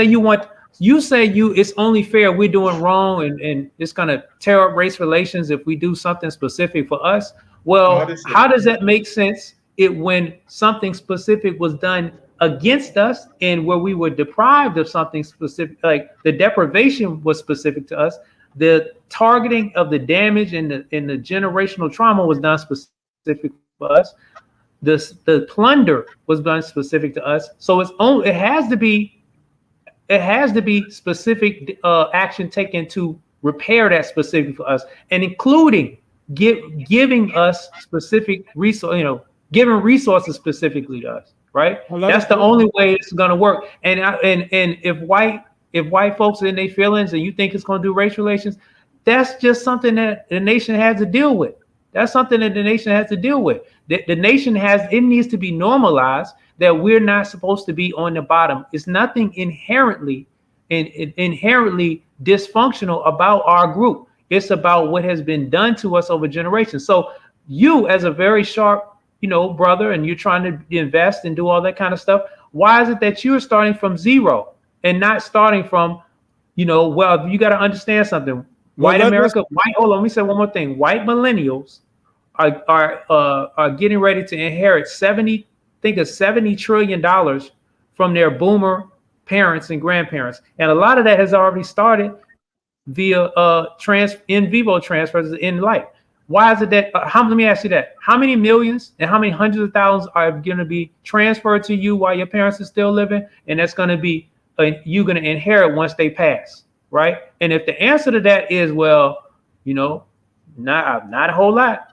only fair we're doing wrong and it's going to tear up race relations if we do something specific for us. Well, how does that make sense when something specific was done against us and where we were deprived of something specific, like the deprivation was specific to us, the targeting of the damage and the generational trauma was done specific for us, the plunder was done specific to us. So it has to be specific action taken to repair that specific for us, and including giving us specific resource, giving resources specifically to us. Right, that's the only way it's gonna work. And if white folks are in their feelings and you think it's gonna do race relations, that's just something that the nation has to deal with. That's something that the nation has to deal with. The nation needs to be normalized that we're not supposed to be on the bottom. It's nothing inherently dysfunctional about our group. It's about what has been done to us over generations. So you, as a very sharp brother, and you're trying to invest and do all that kind of stuff. Why is it that you're starting from zero and not starting from, you got to understand something. Hold on, let me say one more thing. White millennials are getting ready to inherit $70 trillion from their boomer parents and grandparents. And a lot of that has already started via in vivo transfers in life. Why is it that? Let me ask you that. How many millions and how many hundreds of thousands are going to be transferred to you while your parents are still living? And that's going to be you're going to inherit once they pass, right? And if the answer to that is, not a whole lot.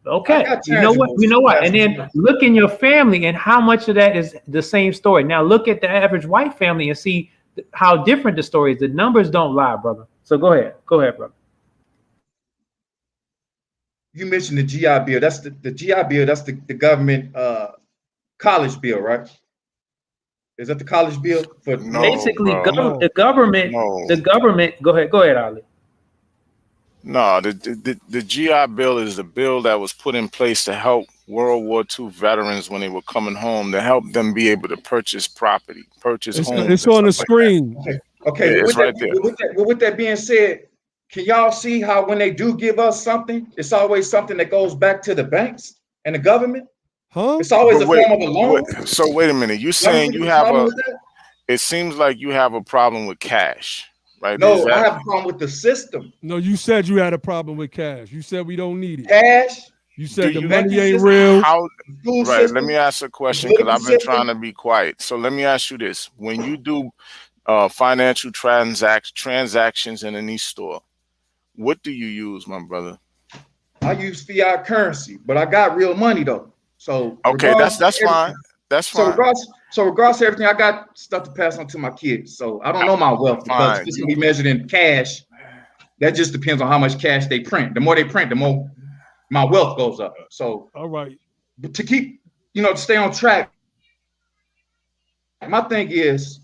Okay, you know what? And then look in your family and how much of that is the same story. Now look at the average white family and see how different the story is. The numbers don't lie, brother. So go ahead, brother. You mentioned the GI Bill. That's the GI Bill. That's the government college bill, right? Is that the college bill? Basically, the government. Go ahead, Ali. No, the GI Bill is the bill that was put in place to help World War II veterans when they were coming home, to help them be able to purchase property, homes. It's on the screen. Okay. Yeah, it's right there. With that being said, can y'all see how when they do give us something, it's always something that goes back to the banks and the government? Huh? It's always form of a loan. So wait a minute. You saying it seems like you have a problem with cash, right? No, I have a problem with the system. No, you said you had a problem with cash. You said we don't need it. Cash? You said the money ain't real. Right. Let me ask a question because I've been trying to be quiet. So let me ask you this. When you do financial transactions in any store, what do you use, my brother? I use fiat currency, but I got real money though. So okay, that's fine. That's fine. So regardless of everything, I got stuff to pass on to my kids. So I don't know my wealth because it's gonna be measured in cash. That just depends on how much cash they print. The more they print, the more my wealth goes up. So, all right. But to keep, to stay on track, my thing is,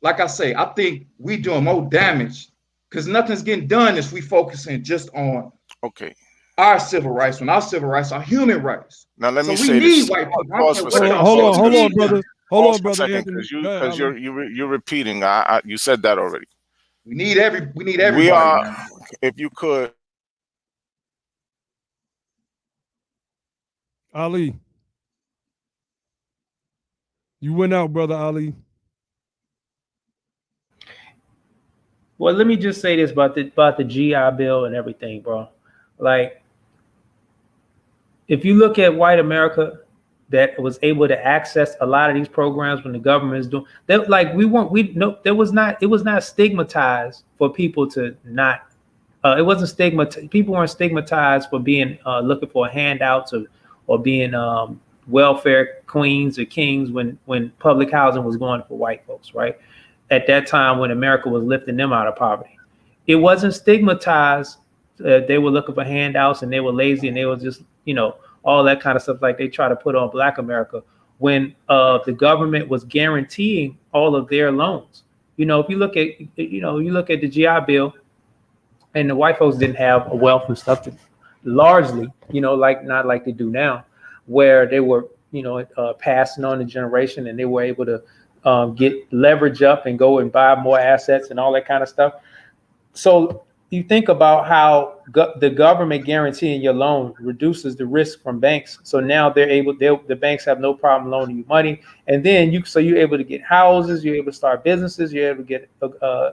like I say, I think we doing more damage because nothing's getting done if we focusing just on our civil rights, when our civil rights are human rights. Now let me so say this. White people. Pause for a second. Hold on, brother. Hold on, brother. Because you're repeating. You said that already. We need everybody. We are. If you could, Ali, you went out, brother Ali. Well, let me just say this about the GI Bill and everything, bro. Like, if you look at white America that was able to access a lot of these programs when the government is doing that, like it was not stigmatized for people to not. It wasn't stigmatized. People weren't stigmatized for being looking for handouts or being welfare queens or kings when public housing was going for white folks, right? At that time when America was lifting them out of poverty, it wasn't stigmatized. They were looking for handouts and they were lazy and they were just, all that kind of stuff like they try to put on Black America when the government was guaranteeing all of their loans. If you look at the GI Bill, and the white folks didn't have a wealth and stuff largely, not like they do now, where they were, passing on the generation and they were able to get leverage up and go and buy more assets and all that kind of stuff. So you think about how the government guaranteeing your loan reduces the risk from banks. So now the banks have no problem loaning you money. And then you're able to get houses, you're able to start businesses, you're able to get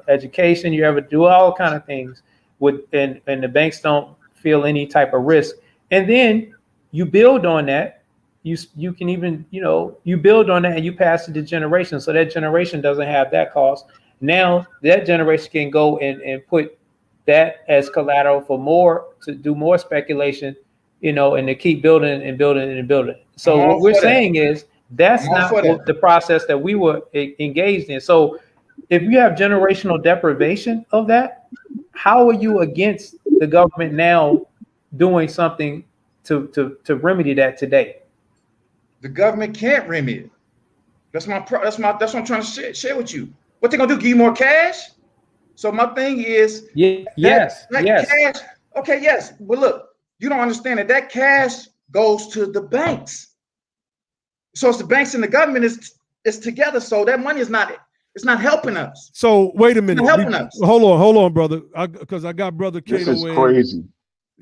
education, you're able to do all kind of things and the banks don't feel any type of risk. And then you build on that. You can even, you build on that and you pass it to generation. So that generation doesn't have that cost. Now that generation can go and put that as collateral for to do more speculation, and to keep building and building and building. So what we're saying is that's not the process that we were engaged in. So if you have generational deprivation of that, how are you against the government now doing something to remedy that today? The government can't remedy it. That's what I'm trying to share with you. What they gonna do? Give you more cash? So my thing is, yes. Cash, okay, yes, but look, you don't understand that cash goes to the banks. So it's the banks and the government is together. So that money it's not helping us. So wait a minute, helping us. Hold on, brother, because I got brother Cato. This is crazy.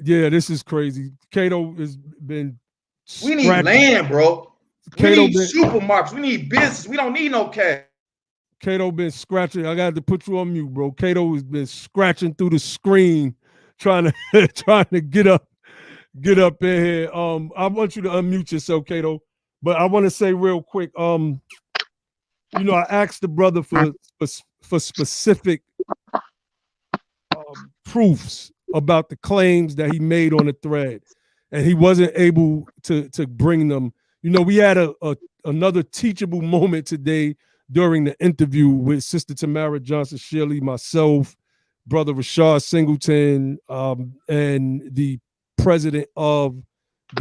Yeah, this is crazy. Cato has been. We need land, bro. We need supermarkets. We need business. We don't need no cash. Cato been scratching. I got to put you on mute, bro. Cato has been scratching through the screen, trying to get up in here. I want you to unmute yourself, Cato. But I want to say real quick, I asked the brother for specific proofs about the claims that he made on the thread, and he wasn't able to bring them. We had another teachable moment today during the interview with Sister Tamara Johnson-Shirley, myself, Brother Rashard Singleton, and the president of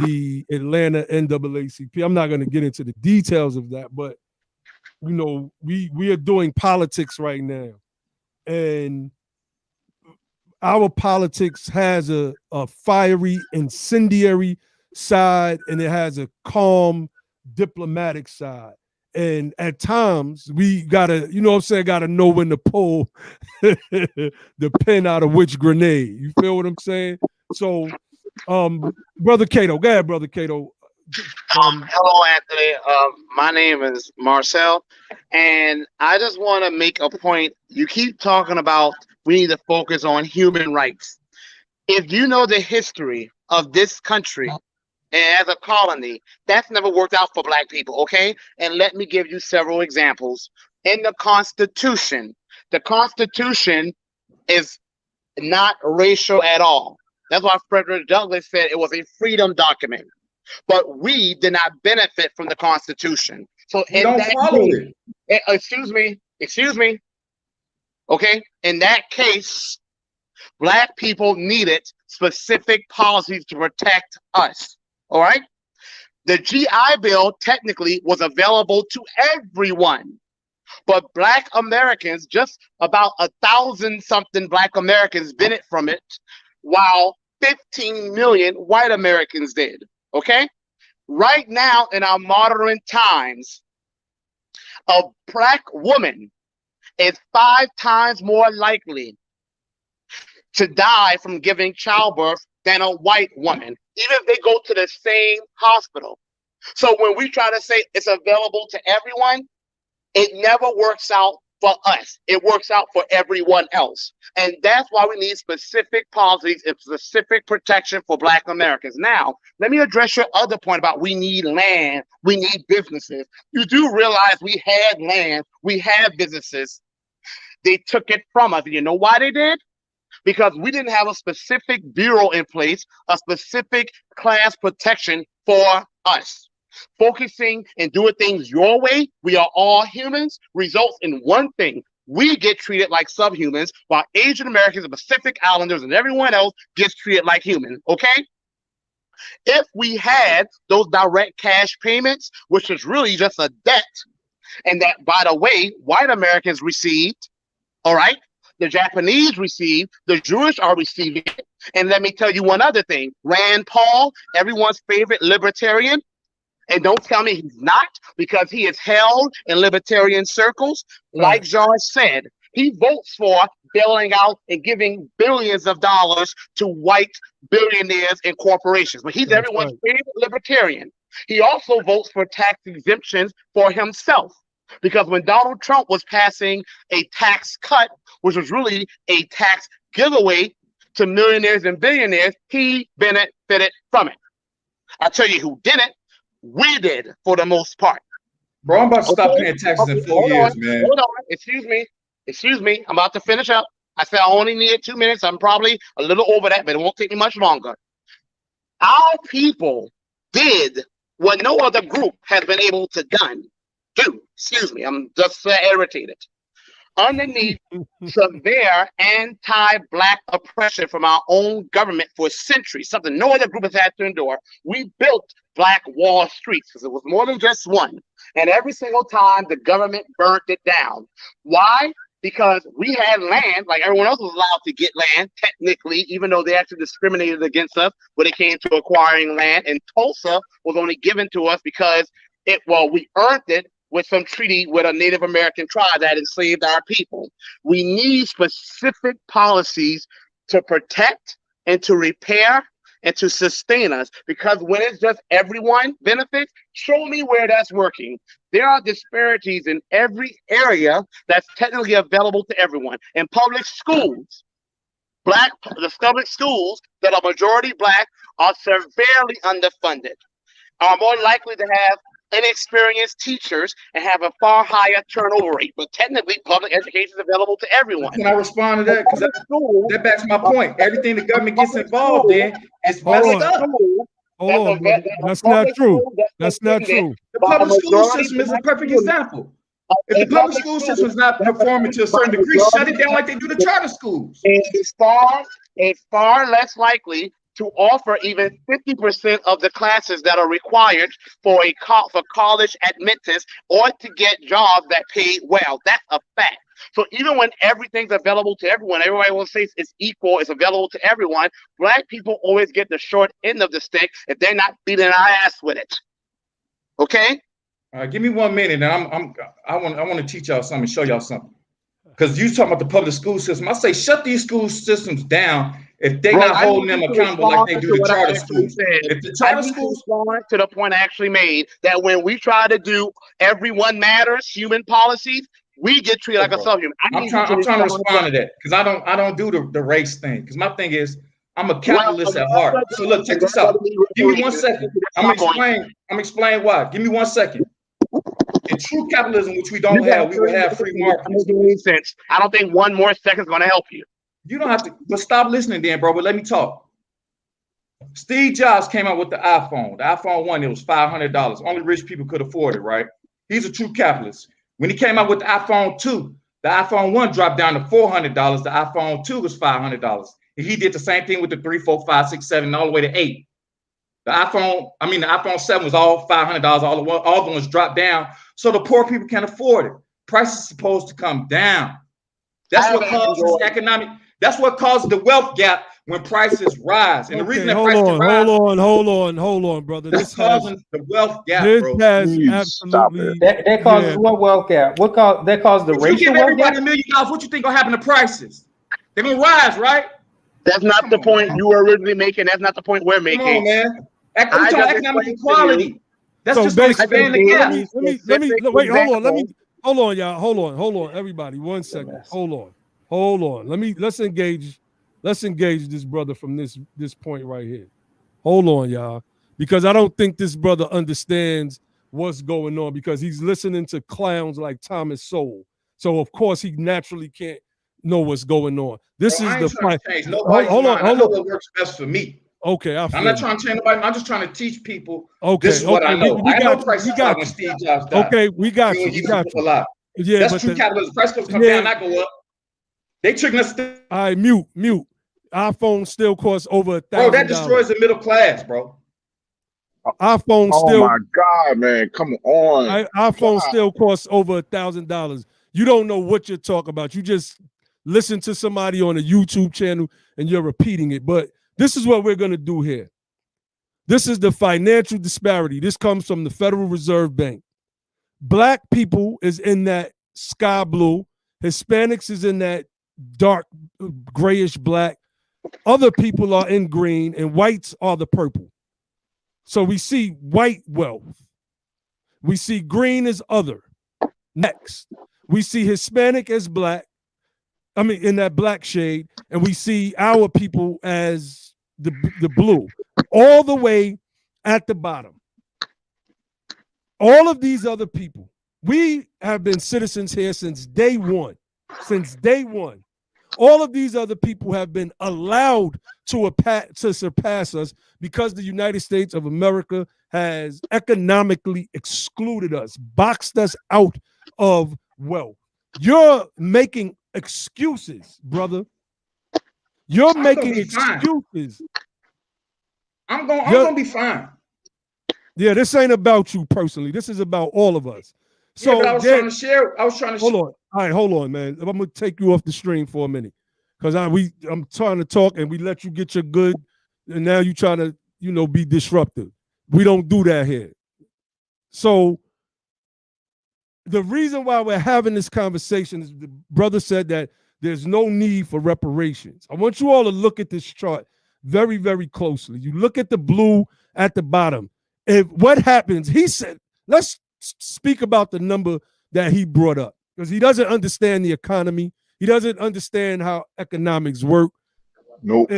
the Atlanta NAACP. I'm not going to get into the details of that, but we are doing politics right now, and our politics has a fiery, incendiary side, and it has a calm, diplomatic side. And at times we gotta, gotta know when to pull the pin out of which grenade. You feel what I'm saying? So, Brother Cato, go ahead, Brother Cato. Hello, Anthony. My name is Marcel, and I just want to make a point. You keep talking about we need to focus on human rights. If you know the history of this country as a colony, that's never worked out for Black people, okay? And let me give you several examples. In the Constitution is not racial at all. That's why Frederick Douglass said it was a freedom document. But we did not benefit from the Constitution. So we don't follow it. Excuse me. Okay, in that case, Black people needed specific policies to protect us. All right. The GI Bill technically was available to everyone, but Black Americans, just about 1,000-something Black Americans benefit from it, while 15 million white Americans did. Okay. Right now, in our modern times, a Black woman is 5 times more likely to die from giving childbirth than a white woman, even if they go to the same hospital. So when we try to say it's available to everyone, it never works out for us. It works out for everyone else. And that's why we need specific policies and specific protection for Black Americans. Now, let me address your other point about we need land, we need businesses. You do realize we had land, we had businesses. They took it from us. And you know why they did? Because we didn't have a specific bureau in place, a specific class protection for us. Focusing and doing things your way, we are all humans, results in one thing. We get treated like subhumans, while Asian Americans and Pacific Islanders and everyone else gets treated like human, okay? If we had those direct cash payments, which is really just a debt, and that, by the way, white Americans received, all right? The Japanese received, the Jewish are receiving it. And let me tell you one other thing. Rand Paul, everyone's favorite libertarian, and don't tell me he's not, because he is held in libertarian circles. Like George said, he votes for bailing out and giving billions of dollars to white billionaires and corporations. But he's everyone's favorite libertarian. He also votes for tax exemptions for himself. Because when Donald Trump was passing a tax cut, which was really a tax giveaway to millionaires and billionaires, he benefited from it. I'll tell you who didn't. We did, for the most part. Bro, I'm about to stop paying taxes in 4 years, man. Hold on. Excuse me. I'm about to finish up. I said I only needed 2 minutes. I'm probably a little over that, but it won't take me much longer. Our people did what no other group has been able to do. Excuse me. I'm just irritated. Underneath severe anti-Black oppression from our own government for centuries, something no other group has had to endure, we built Black Wall Streets, because it was more than just one. And every single time the government burnt it down. Why? Because we had land, like everyone else was allowed to get land, technically, even though they actually discriminated against us when it came to acquiring land. And Tulsa was only given to us because we earned it with some treaty with a Native American tribe that enslaved our people. We need specific policies to protect and to repair and to sustain us, because when it's just everyone benefits, show me where that's working. There are disparities in every area that's technically available to everyone. In public schools, the public schools that are majority Black are severely underfunded, are more likely to have inexperienced teachers and have a far higher turnover rate. But technically, public education is available to everyone. Can I respond to that? Because that backs my point. Everything the government gets involved in is messed up. Hold on, that's not true. That's not true. The public school system is a perfect example. If the public school system is not performing to a certain degree, shut it down like they do the charter schools. It's far less likely to offer even 50% of the classes that are required for college admittance or to get jobs that pay well. That's a fact. So even when everything's available to everyone, everybody will say it's equal, it's available to everyone. Black people always get the short end of the stick if they're not beating our ass with it. Okay? All right, give me 1 minute, and I want to teach y'all something, show y'all something. Because you talking about the public school system, I say shut these school systems down if they're not holding them accountable like they do the charter schools. If the charter schools, to the point I actually made, that when we try to do everyone matters human policies, we get treated like a subhuman. I'm trying to respond to that, because I don't do the race thing. Because my thing is, I'm a capitalist at heart. So look, check this out. Give me 1 second. I'm explain why. Give me 1 second. In true capitalism, which we don't have, we would have free markets. I don't think 1 more second is going to help you. You don't have to, but stop listening then, bro. But let me talk. Steve Jobs came out with the iPhone. The iPhone 1, it was $500. Only rich people could afford it, right? He's a true capitalist. When he came out with the iPhone 2, the iPhone 1 dropped down to $400. The iPhone 2 was $500. He did the same thing with the 3, 4, 5, 6, 7, all the way to 8. The iPhone 7 was all $500. All the ones dropped down, so the poor people can't afford it. Price is supposed to come down. That's what causes economic. That's what causes the wealth gap when prices rise. And the reason that prices rise. Hold on, brother. That's causing the wealth gap, bro. Has absolutely that causes what wealth gap? That causes the racial you give wealth gap? everybody $1 million, what you think gonna happen to prices? They're gonna rise, right? That's not the point you were originally making. That's not the point we're making. Come on, man. We're talking economic equality. That's just gonna expand the gap. Let me wait. Hold on, y'all. Hold on, everybody. 1 second. Hold on. Let's engage this brother from this point right here. Hold on, y'all, because I don't think this brother understands what's going on, because he's listening to clowns like Thomas Sowell. So of course he naturally can't know what's going on. This is the fight. Hold on. I know what works best for me. Okay, I'm not trying to change nobody. I'm just trying to teach people. Okay, this is what I know. I know prices go up when Steve Jobs died. Okay, we got you. Yeah, that's true capitalism. Price goes come down, not go up. They tricking us. All right, mute. iPhone still costs over $1,000. Bro, that destroys the middle class, bro. iPhone still. Oh my God, man! Come on. iPhone still costs over $1,000. You don't know what you're talking about. You just listen to somebody on a YouTube channel and you're repeating it. But this is what we're going to do here. This is the financial disparity. This comes from the Federal Reserve Bank. Black people is in that sky blue. Hispanics is in that dark grayish black. Other people are in green, and whites are the purple. So we see white wealth. We see green as other. Next, we see Hispanic as black. I mean, in that black shade, and we see our people as the blue, all the way at the bottom. All of these other people, we have been citizens here since day one. Since day one. All of these other people have been allowed to surpass us because the United States of America has economically excluded us, boxed us out of wealth. You're making excuses, brother. You're making excuses. I'm gonna be fine. Yeah, this ain't about you personally. This is about all of us. So yeah, but I was trying to share. Hold on. All right, hold on, man. I'm gonna take you off the stream for a minute, because I'm trying to talk and we let you get your good, and now you trying to be disruptive. We don't do that here. So the reason why we're having this conversation is the brother said that there's no need for reparations. I want you all to look at this chart very, very closely. You look at the blue at the bottom. If what happens, he said, let's speak about the number that he brought up, because he doesn't understand the economy. He doesn't understand how economics work. Nope.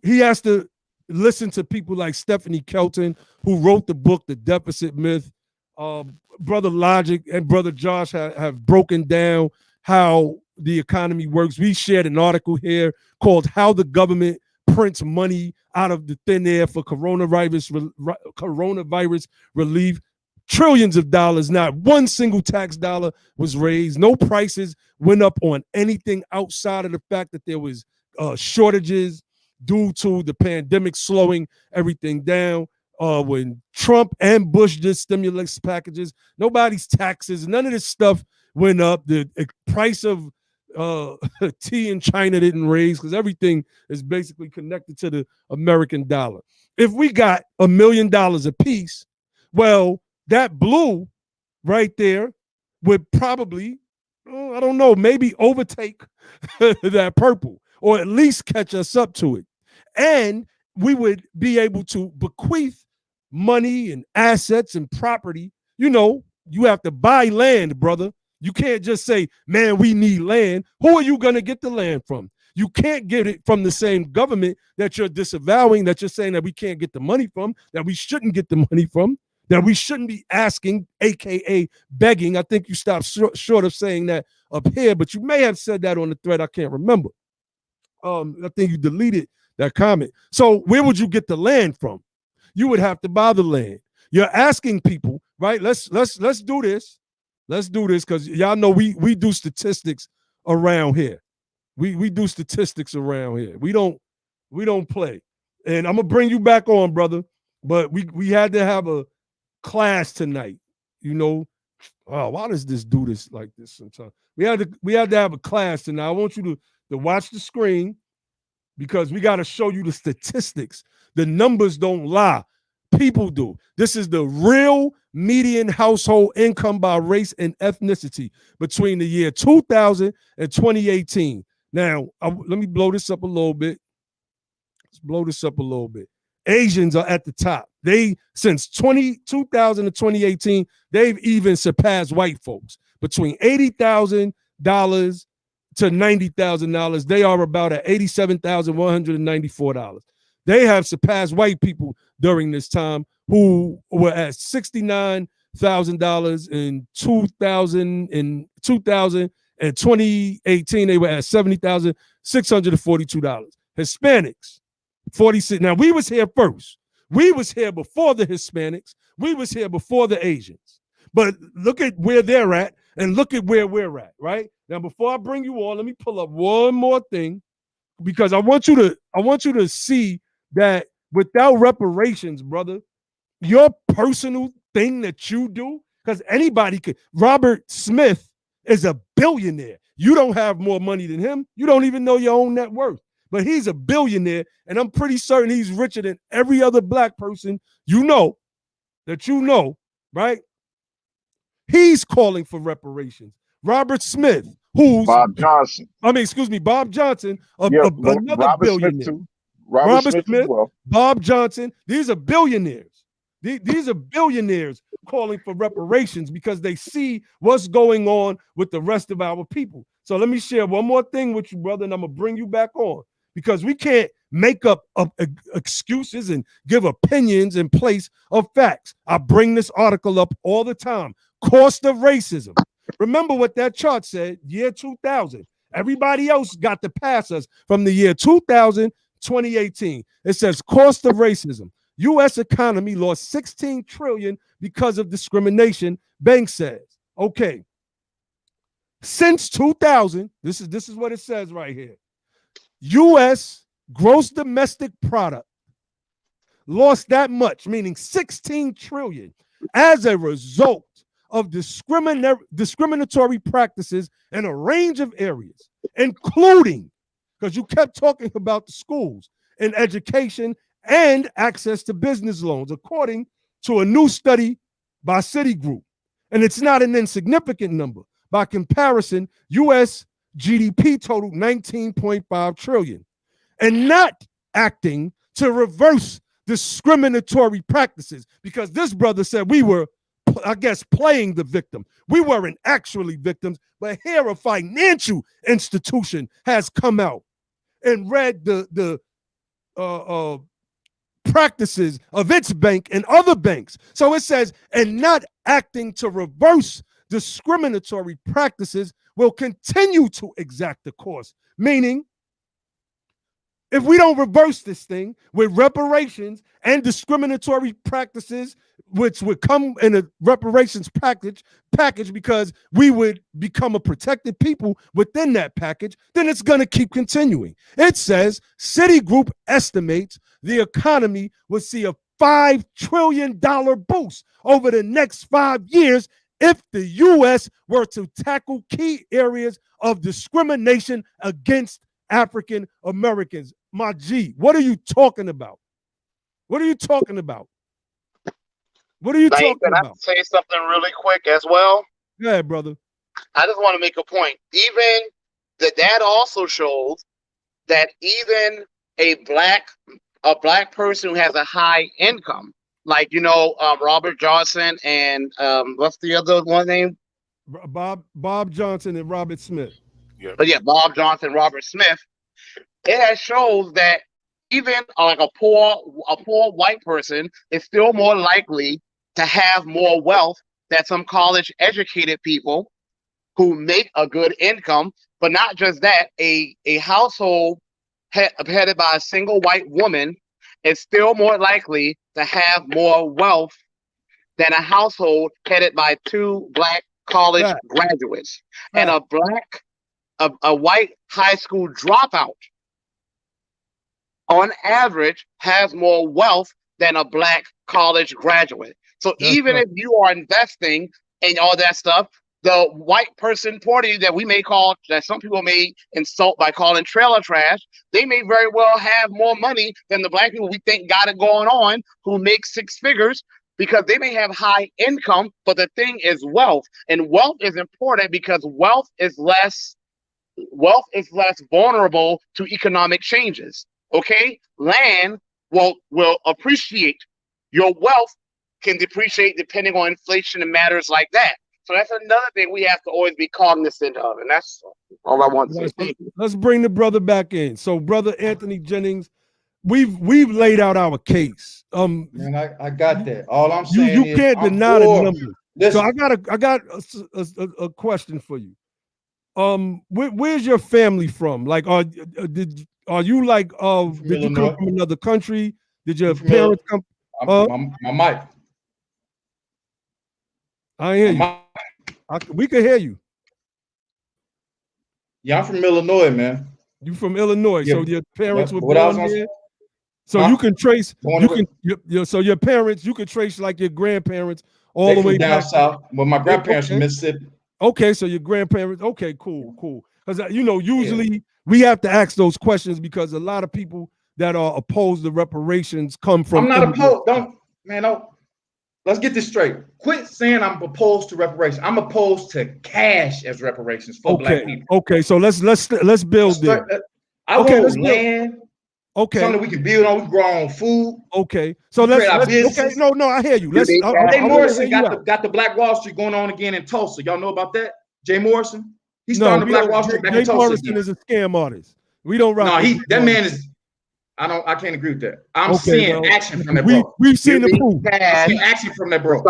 He has to listen to people like Stephanie Kelton, who wrote the book, The Deficit Myth. Brother Logic and Brother Josh have broken down how the economy works. We shared an article here called How the Government Prints Money Out of the Thin Air for Coronavirus Relief. Trillions of dollars, not one single tax dollar was raised. No prices went up on anything outside of the fact that there was shortages due to the pandemic slowing everything down. When Trump and Bush did stimulus packages, nobody's taxes, none of this stuff went up. The price of tea in China didn't raise, because everything is basically connected to the American dollar. If we got $1 million a piece, well, that blue right there would probably, I don't know, maybe overtake that purple, or at least catch us up to it. And we would be able to bequeath money and assets and property. You have to buy land, brother. You can't just say, man, we need land. Who are you going to get the land from? You can't get it from the same government that you're disavowing, that you're saying that we can't get the money from, that we shouldn't get the money from, that we shouldn't be asking, aka begging. I think you stopped short of saying that up here, but you may have said that on the thread. I can't remember. I think you deleted that comment. So where would you get the land from? You would have to buy the land. You're asking people, right? Let's do this. Let's do this, because y'all know we do statistics around here. We do statistics around here. We don't We don't play. And I'm gonna bring you back on, brother. But we had to have a class tonight. You know, oh, why does this do this like this sometimes? We had to have a class tonight. I want you to watch the screen because we got to show you the statistics. The numbers don't lie. People do. This is the real median household income by race and ethnicity between the year 2000 and 2018. Now, let me blow this up a little bit. Let's blow this up a little bit. Asians are at the top. They, since 2000 to 2018, they've even surpassed white folks. Between $80,000 to $90,000, they are about at $87,194. They have surpassed white people during this time who were at $69,000 in 2000 and 2018. They were at $70,642. Hispanics, 46. Now we was here first. We was here before the Hispanics. We was here before the Asians. But look at where they're at and look at where we're at, right? Now, before I bring you on, let me pull up one more thing because I want you to see that without reparations, brother, your personal thing that you do, because anybody could. Robert Smith is a billionaire. You don't have more money than him. You don't even know your own net worth. But he's a billionaire, and I'm pretty certain he's richer than every other black person you know, right? He's calling for reparations. Robert Smith, who's Bob Johnson. Bob Johnson, another Robert billionaire. Smith too. Robert Smith as well. Bob Johnson, these are billionaires. These are billionaires calling for reparations because they see what's going on with the rest of our people. So let me share one more thing with you, brother, and I'm going to bring you back on because we can't make up excuses and give opinions in place of facts. I bring this article up all the time. Cost of racism. Remember what that chart said, year 2000. Everybody else got to pass us from the year 2000, 2018. It says cost of racism. U.S. economy lost $16 trillion because of discrimination, Bank says. Okay. Since 2000, this is what it says right here. U.S. gross domestic product lost that much, meaning $16 trillion, as a result of discriminatory practices in a range of areas, including, because you kept talking about the schools and education and access to business loans, according to a new study by Citigroup. And it's not an insignificant number. By comparison, U.S. GDP totaled $19.5 trillion. And not acting to reverse discriminatory practices, because this brother said we were, I guess, playing the victim. We weren't actually victims, but here a financial institution has come out and read the practices of its bank and other banks. So it says, and not acting to reverse discriminatory practices will continue to exact the cost. Meaning, if we don't reverse this thing with reparations and discriminatory practices, which would come in a reparations package because we would become a protected people within that package, then it's going to keep continuing. It says Citigroup estimates the economy will see a $5 trillion boost over the next 5 years if the U.S. were to tackle key areas of discrimination against African Americans. My G, what are you talking about? What are you talking about? What are you talking about? Can I say something really quick as well? Yeah, brother. I just want to make a point. Even the data also shows that even a black person who has a high income, like Robert Johnson and what's the other one name? Bob Johnson and Robert Smith. Yeah. But yeah, Bob Johnson, Robert Smith. It has shows that even like a poor white person is still more likely to have more wealth than some college educated people who make a good income. But not just that, a household headed by a single white woman is still more likely to have more wealth than a household headed by two black college graduates. And a white high school dropout on average, has more wealth than a black college graduate. So even if you are investing and all that stuff, the white person party that we may call, that some people may insult by calling trailer trash, they may very well have more money than the black people we think got it going on, who make six figures, because they may have high income. But the thing is wealth, and wealth is important because wealth is less vulnerable to economic changes. Okay, land will appreciate. Your wealth can depreciate depending on inflation and matters like that. So that's another thing we have to always be cognizant of, and that's all I want to say. Let's bring the brother back in. So, brother Anthony Jennings, we've laid out our case. Man, I got that. All I'm saying you can't deny the numbers. Listen. So I got a question for you. Where's your family from? Like, are you like did you come from another country? Did your parents come? My mic. I hear you. We can hear you. Yeah, I'm from Illinois, man. You from Illinois, yeah. So your parents were born there. So you can trace. So your parents, you can trace like your grandparents all the way down back south. Well, my grandparents from Mississippi. Okay, so your grandparents. Okay, cool. Because usually we have to ask those questions because a lot of people that are opposed to reparations come from. I'm not opposed. Don't. Let's get this straight. Quit saying I'm opposed to reparations. I'm opposed to cash as reparations for black people. Okay, so let's build there. I want land. Okay, something we can build on. We can grow our own food. Okay, so let's okay. No, I hear you. Jay Morrison got the Black Wall Street going on again in Tulsa. Y'all know about that? Jay Morrison. He's starting the Black Wall Street back in Tulsa. Jay Morrison is a scam artist. We don't rock. No, that man is. I can't agree with that. I'm seeing action from that bro. We've seen the proof. I'm seeing action from that bro.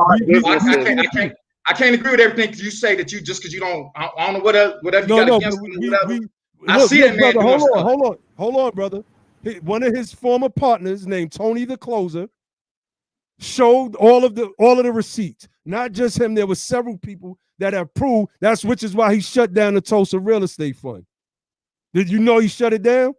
I can't agree with everything you say that you just because you don't. I don't know whatever you got against him. I see that man. Hold on, brother. One of his former partners, named Tony the Closer, showed all of the receipts. Not just him. There were several people that have proved. Which is why he shut down the Tulsa Real Estate Fund. Did you know he shut it down?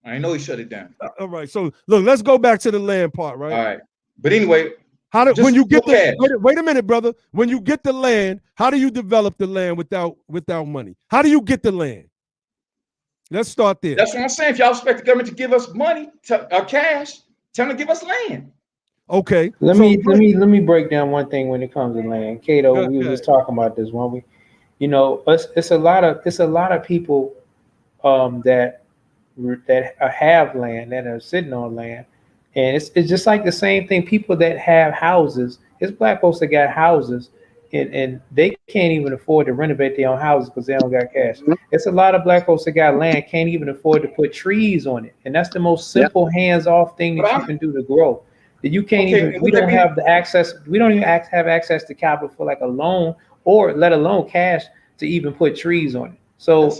I know he shut it down. All right. So look, let's go back to the land part, right? All right. But anyway, when you get wait a minute, brother. When you get the land, how do you develop the land without money? How do you get the land? Let's start there. That's what I'm saying. If y'all expect the government to give us money, cash, tell them to give us land. Okay. Let me break down one thing when it comes to land. Cato, we were just talking about this, weren't we? It's a lot of people that have land, that are sitting on land, and it's just like the same thing. People that have houses, it's black folks that got houses, and they can't even afford to renovate their own houses because they don't got cash. It's a lot of black folks that got land, can't even afford to put trees on it, and that's the most simple hands-off thing that you can do to grow. That you can't even. We don't have the access. We don't even have access to capital for like a loan, or let alone cash to even put trees on it. So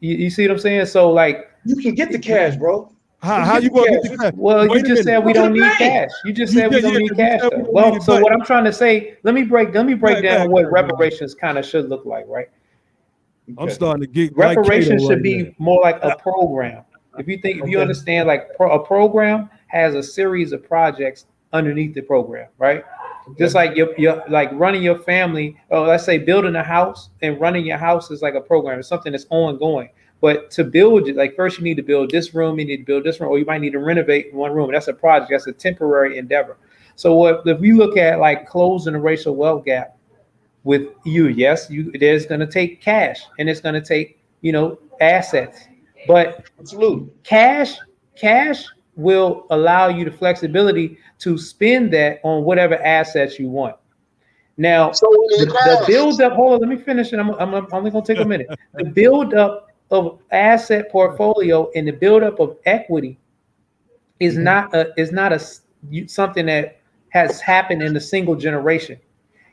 you see what I'm saying? So like. You can get the cash, bro. How you gonna get the cash? Well, you just said we don't need cash. You just said we don't need cash. Well, so what I'm trying to say, let me break down what reparations kind of should look like, right? I'm starting to get reparations should be more like a program. If you understand, like a program has a series of projects underneath the program, right? Just like you're like running your family, or let's say building a house and running your house is like a program. It's something that's ongoing. But to build it, like first you need to build this room, you need to build this room, or you might need to renovate one room. That's a project. That's a temporary endeavor. So if we look at like closing the racial wealth gap with there's going to take cash and it's going to take, assets. But absolutely, cash will allow you the flexibility to spend that on whatever assets you want. Now, the build up. Hold on, let me finish, and I'm only going to take a minute. The build up of asset portfolio and the buildup of equity is not something that has happened in a single generation.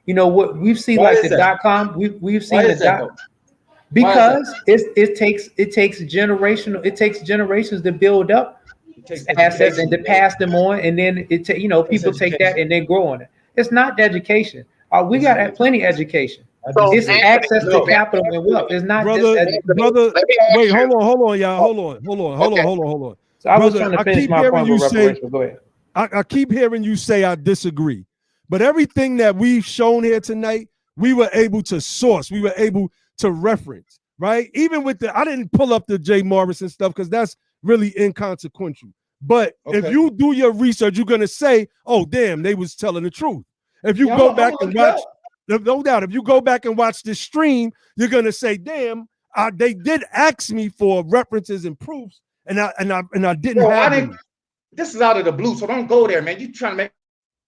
What we've seen, like the .com, we've seen the because it takes generations to build up assets and to pass them on, and then people take that and then grow on it. It's not education. We got plenty of education. It's access to capital and wealth. It's not brother. Wait, hold on, y'all. Hold on. So I was Brother, trying to I finish keep my hearing point you with say, reparations. Go ahead. I keep hearing you say I disagree. But everything that we've shown here tonight, we were able to source. We were able to reference, right? Even with I didn't pull up the Jay Morrison stuff because that's really inconsequential. But if you do your research, you're going to say, oh, damn, they was telling the truth. If you go back and watch, no doubt, if you go back and watch this stream, you're going to say, damn, they did ask me for references and proofs, and I didn't have them. This is out of the blue, so don't go there, man. You trying to make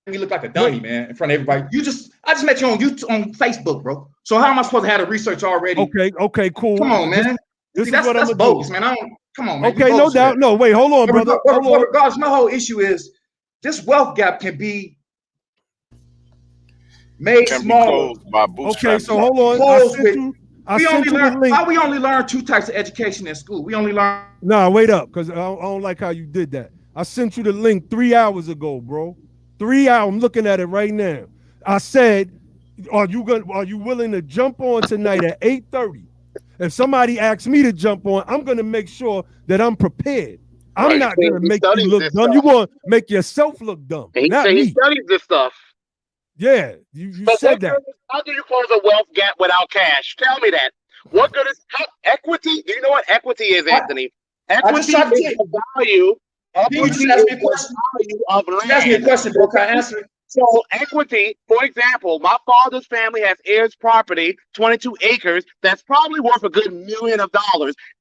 me look like a dummy, man, in front of everybody. I just met you on YouTube, on Facebook, bro. So how am I supposed to have the research already? Okay, cool. Come on, man. This is what I'm gonna bogus, do. man. Come on, man. Okay, no doubt. No, wait, hold on, brother. Regardless, my whole issue is this wealth gap can be made smaller. Okay, so hold on. I sent you the link. Why we only learn 2 types of education in school? We only learn. Nah, wait up, because I don't like how you did that. I sent you the link 3 hours ago, bro. 3 hours. I'm looking at it right now. I said, are you willing to jump on tonight at 8:30? If somebody asks me to jump on, I'm gonna make sure that I'm prepared. I'm not gonna make you look dumb. You gonna make yourself look dumb. He not said me. he studies this stuff. Yeah, you said that. How do you close a wealth gap without cash? Tell me that. What good is equity? Do you know what equity is, Anthony? Equity is the value. Equity is the value of land. Ask me a question, bro. Can I answer it? So equity, for example, my father's family has heirs property, 22 acres. That's probably worth a good $1 million.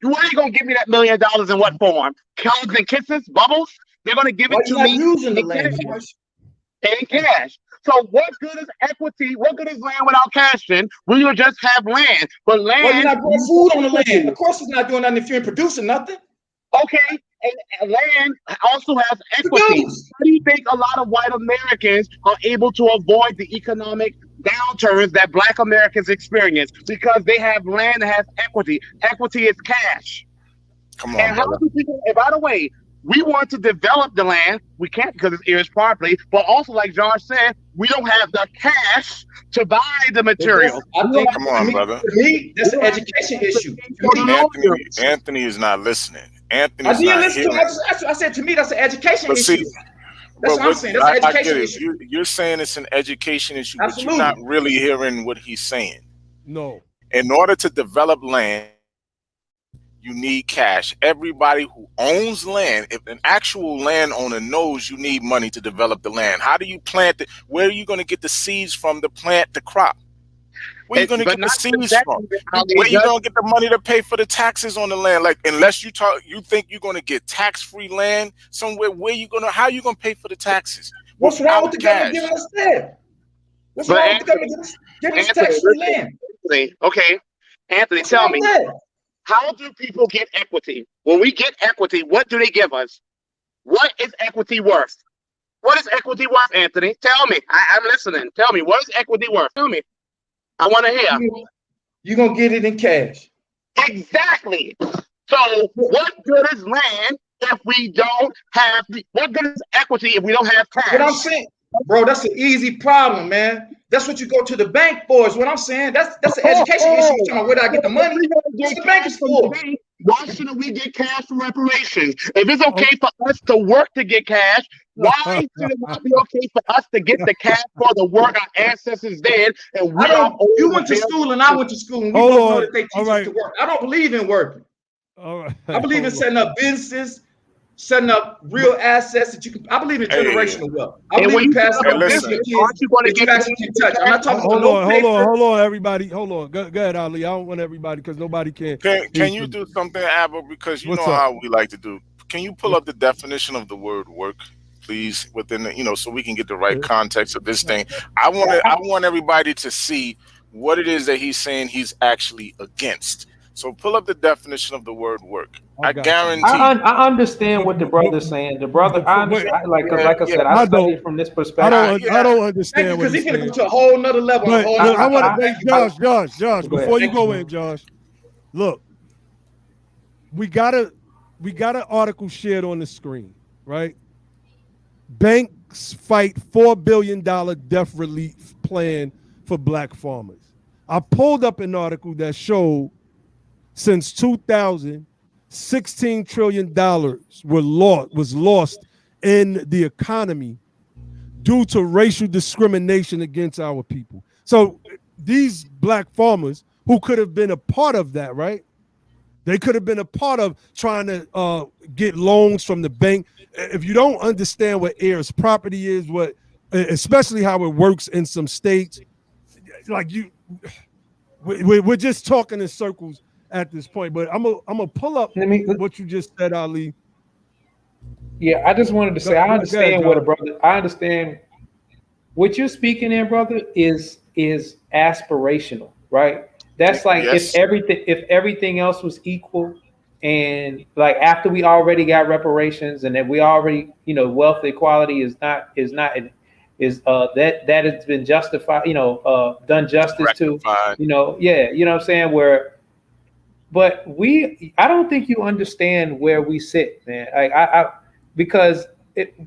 You ain't gonna give me that $1 million in what form? Hugs and kisses, bubbles? They're gonna give it to me in cash. So what good is equity? What good is land without cash? Then we will just have land, but land. Well, you're not growing food on the land. Of course, it's not doing nothing if you ain't producing nothing. Okay, and land also has equity. How do you think a lot of white Americans are able to avoid the economic downturns that Black Americans experience? Because they have land that has equity. Equity is cash. Come on, and how do people? And by the way, we want to develop the land. We can't because it's heirs property. But also, like Josh said, we don't have the cash to buy the material. I think, come on, brother. To me, that's an education issue. Anthony is not listening. Anthony's I didn't not listen hearing. to him. I said to me, that's an education issue. That's what I'm saying. That's an I education get it. issue. You're saying it's an education issue, Absolutely. but you're not really hearing what he's saying. No. In order to develop land, you need cash. Everybody who owns land, if an actual landowner knows you need money to develop the land, how do you plant it? Where are you going to get the seeds from to plant the crop? Where are you going to get the seeds from? Where are you going to get the money to pay for the taxes on the land? Like, unless you think you're going to get tax-free land somewhere, how are you going to pay for the taxes? What's wrong with the government giving us that? What's wrong with the government giving us tax-free land? Okay, Anthony, tell me. How do people get equity? When we get equity, what do they give us? What is equity worth? What is equity worth, Anthony? Tell me. I'm listening. Tell me, what is equity worth? Tell me. I want to hear. You're going to get it in cash. Exactly. So what good is land if we don't have, what good is equity if we don't have cash? What I'm saying, bro, that's an easy problem, man. That's what you go to the bank for, is what I'm saying. That's an education issue. Where do I get the money? What's the bank is for? Why shouldn't we get cash for reparations? If it's okay for us to work to get cash, why should it not be okay for us to get the cash for the work our ancestors did? And you went to school and I went to school, and we both know that they teach us to work. I don't believe in working. All right. I believe in setting up businesses, setting up real assets that you can. I believe in generational wealth. I believe in passing on business that you actually can touch. I'm not talking about hold on, everybody. Hold on. Go ahead, Ali. I don't want everybody because nobody can. Can you do something, Abba? Because you know how we like to do. Can you pull up the definition of the word work, please, within the, so we can get the right context of this thing? I want everybody to see what it is that he's saying he's actually against. So pull up the definition of the word work. I guarantee. I understand what the brother's saying. The brother, I understand, like I said, I studied from this perspective. I don't understand what he's saying. Because he's going to go to a whole nother level. I want to, Josh, before you go in, Josh, look, we got an article shared on the screen, right? Banks fight $4 billion debt relief plan for Black farmers. I pulled up an article that showed since 2000, $16 trillion was lost in the economy due to racial discrimination against our people. So these black farmers who could have been a part of that, right? They could have been a part of trying to get loans from the bank. If you don't understand what heirs property is, especially how it works in some states, like we're just talking in circles at this point. But I'm gonna pull up what you just said, Ali. Yeah, I just wanted to say I understand I understand what you're speaking in, brother, is aspirational, right? That's like if everything else was equal, and like after we already got reparations and that we already, wealth equality that has been justified, done justice to, you know what I'm saying? But I don't think you understand where we sit, man. Because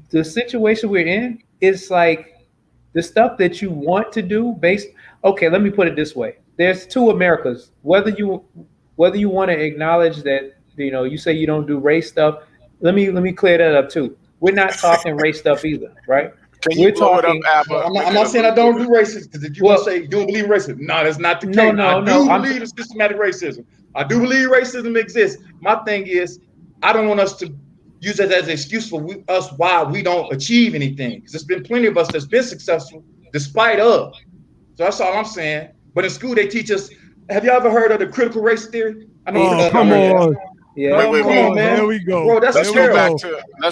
the situation we're in is like the stuff that you want to do okay, let me put it this way. There's two Americas. Whether you want to acknowledge that, you say you don't do race stuff, let me clear that up too. We're not talking race stuff either, right? We're talking. I'm not saying I don't do racism, because if you want to say you don't believe racism, no, that's not the case. I do believe in systematic racism. I do believe racism exists. My thing is, I don't want us to use it as an excuse for us why we don't achieve anything. Because there's been plenty of us that's been successful despite of. So that's all I'm saying. But in school, they teach us. Have you ever heard of the critical race theory? I know. Come on. Yeah. Wait, come on, man. There we go. Bro, that's let's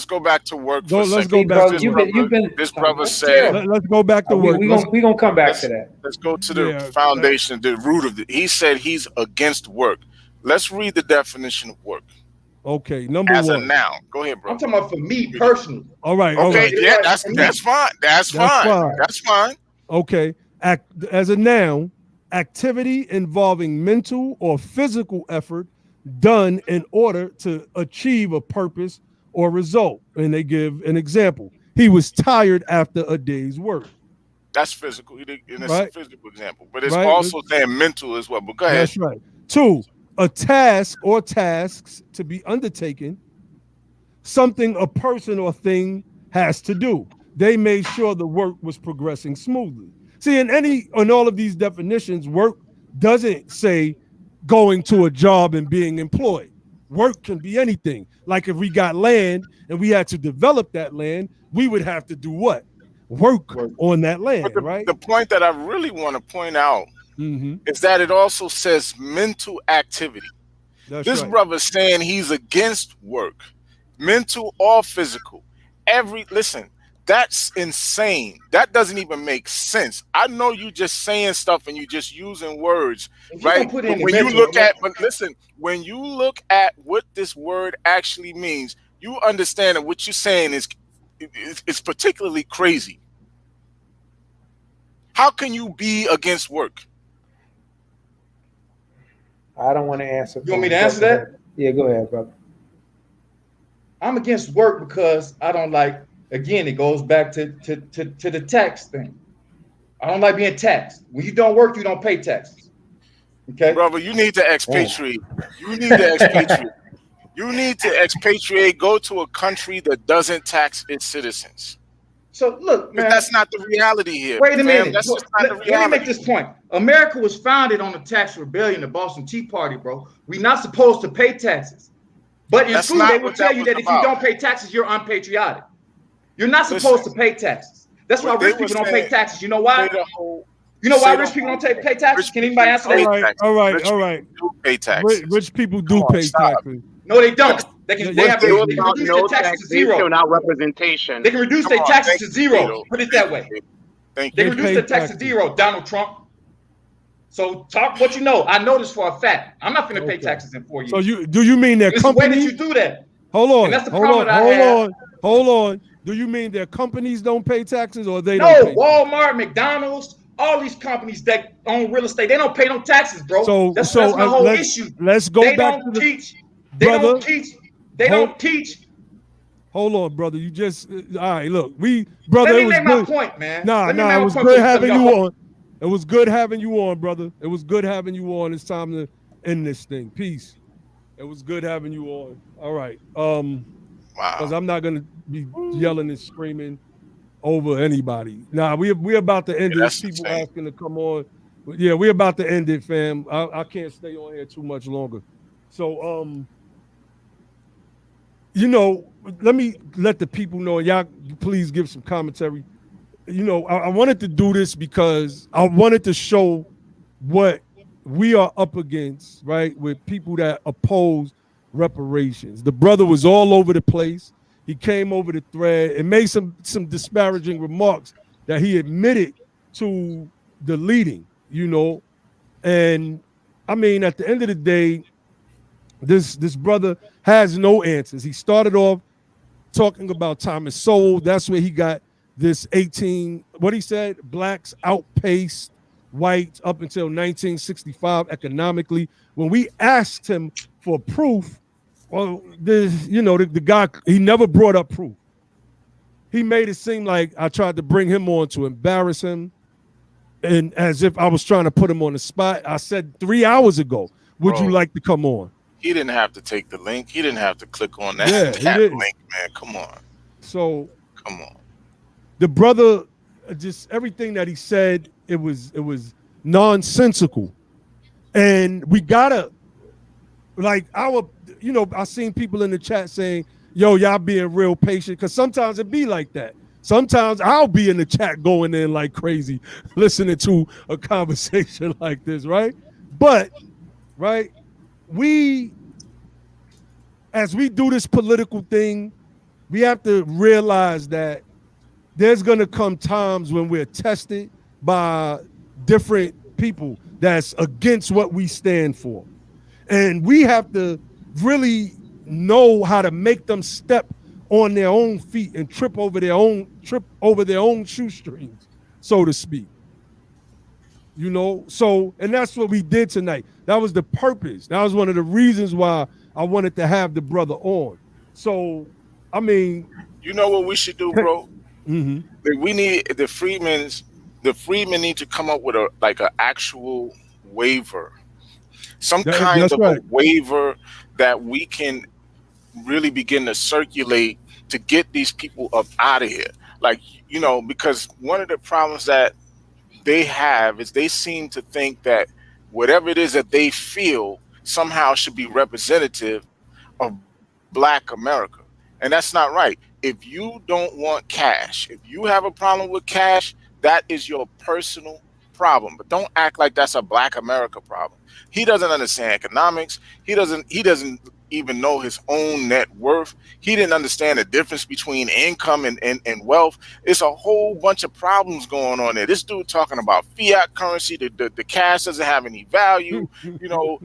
go back to work for a second. Let's go back to work. This brother said. Let's go back to work. We're going to come back to that. Let's go to the foundation, the root of it. He said he's against work. Let's read the definition of work. Okay, number one. As a noun. Go ahead, bro. I'm talking about for me personally. All right. Okay, yeah, that's fine. That's fine. Okay. As a noun, activity involving mental or physical effort done in order to achieve a purpose or result. And they give an example. He was tired after a day's work. That's physical. And it's a physical example. But it's also saying mental as well. But go ahead. That's right. 2, a task or tasks to be undertaken, something a person or thing has to do. They made sure the work was progressing smoothly. See, in all of these definitions, work doesn't say going to a job and being employed. Work can be anything. Like if we got land and we had to develop that land, we would have to do what? Work on that land, right? The point that I really want to point out is that it also says mental activity. This brother's saying he's against work, mental or physical. Listen, that's insane. That doesn't even make sense. I know you just saying stuff and you just using words, right? But when you look at what this word actually means, you understand that what you're saying is particularly crazy. How can you be against work? I don't want to answer. You want me to answer that? Yeah, go ahead, brother. I'm against work because I don't like. Again, it goes back to the tax thing. I don't like being taxed. When you don't work, you don't pay taxes. Okay, brother, you need to expatriate. You need to expatriate. You need to expatriate. Go to a country that doesn't tax its citizens. So look, man, that's not the reality here. Wait a minute. That's just not the reality. Let me make this point. America was founded on the tax rebellion, the Boston Tea Party, bro. We're not supposed to pay taxes. But in school, they will tell you that if you don't pay taxes, you're unpatriotic. You're not supposed to pay taxes. That's why rich people don't pay taxes. You know why? You know why rich people don't pay taxes? Can anybody answer that? All right. Do pay taxes. Rich people do pay taxes. No, they don't. They can reduce their taxes to zero. Not representation. They can reduce their taxes to zero. Put it that way. Thank you. They can reduce their taxes to zero, Donald Trump. So talk what you know. I know this for a fact. I'm not going to pay taxes in 4 years. So do you mean their company? Where did you do that? Hold on. And that's the problem I have. Hold on. Do you mean their companies don't pay taxes or they don't pay Walmart, McDonald's, all these companies that own real estate, they don't pay no taxes, bro. That's my whole issue. Let's go back to They don't teach. Hold on, brother. You just all right. Look, Let me make my point, man. Nah. It was good having you on. It was good having you on, brother. It was good having you on. It's time to end this thing. Peace. It was good having you on. All right. Because Wow. I'm not gonna be yelling and screaming over anybody. Nah, we're about to end Yeah, it. that's People insane. asking to come on. Yeah, we're about to end it, fam. I can't stay on here too much longer. So let me let the people know. Y'all please give some commentary. I wanted to do this because I wanted to show what we are up against, right? With people that oppose reparations. The brother was all over the place. He came over the thread and made some disparaging remarks that he admitted to deleting, And I mean, at the end of the day, this brother has no answers. He started off talking about Thomas Sowell. That's where he got this 18, what he said, blacks outpaced whites up until 1965 economically. When we asked him for proof, well, the guy, he never brought up proof. He made it seem like I tried to bring him on to embarrass him, and as if I was trying to put him on the spot. I said 3 hours ago, would you like to come on? He didn't have to take the link. He didn't have to click on that, Yeah, that link, man. Come on. So come on. The brother, just everything that he said, it was nonsensical. And we gotta, I seen people in the chat saying, yo, y'all being real patient, because sometimes it be like that. Sometimes I'll be in the chat going in like crazy, listening to a conversation like this, right? But, right, as we do this political thing, we have to realize that there's going to come times when we're tested by different people that's against what we stand for. And we have to really know how to make them step on their own feet and trip over their own shoestrings, so to speak. So, and that's what we did tonight. That was the purpose. That was one of the reasons why I wanted to have the brother on. So, I mean, you know what we should do, bro? Mm-hmm. We need the freedmen need to come up with an actual waiver, some kind of a waiver that we can really begin to circulate to get these people up out of here. Because one of the problems that they have is they seem to think that whatever it is that they feel somehow should be representative of Black America. And that's not right. If you don't want cash, if you have a problem with cash, that is your personal problem. But don't act like that's a Black America problem. He doesn't understand economics. He doesn't even know his own net worth. He didn't understand the difference between income and wealth. It's a whole bunch of problems going on there. This dude talking about fiat currency, the cash doesn't have any value.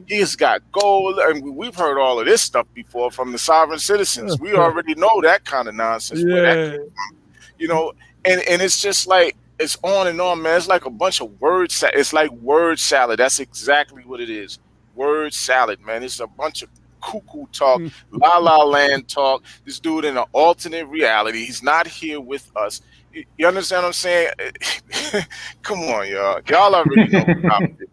He's got gold. And we've heard all of this stuff before from the sovereign citizens. We already know that kind of nonsense. Yeah. And it's just like, it's on and on, man. It's like a bunch of it's like word salad. That's exactly what it is. Word salad, man. It's a bunch of cuckoo talk, la la land talk. This dude in an alternate reality. He's not here with us. You understand what I'm saying? Come on, y'all. Y'all already know about this.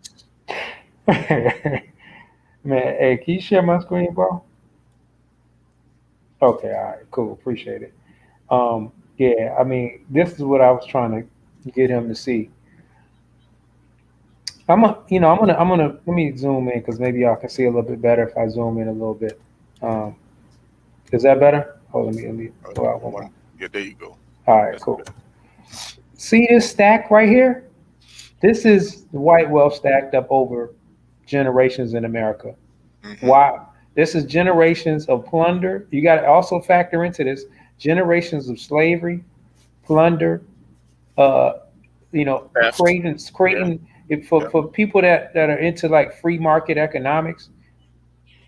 Man, hey, can you share my screen, bro? Okay, all right, cool. Appreciate it. Yeah, I mean, this is what I was trying to get him to see. I'm gonna let me zoom in because maybe y'all can see a little bit better if I zoom in a little bit. Is that better? Oh, let me go out one more. Yeah, there you go. All right, cool. See this stack right here? This is the white wealth stacked up over generations in America. Mm-hmm. Why? This is generations of plunder. You got to also factor into this generations of slavery, plunder, creating. For people that are into like free market economics,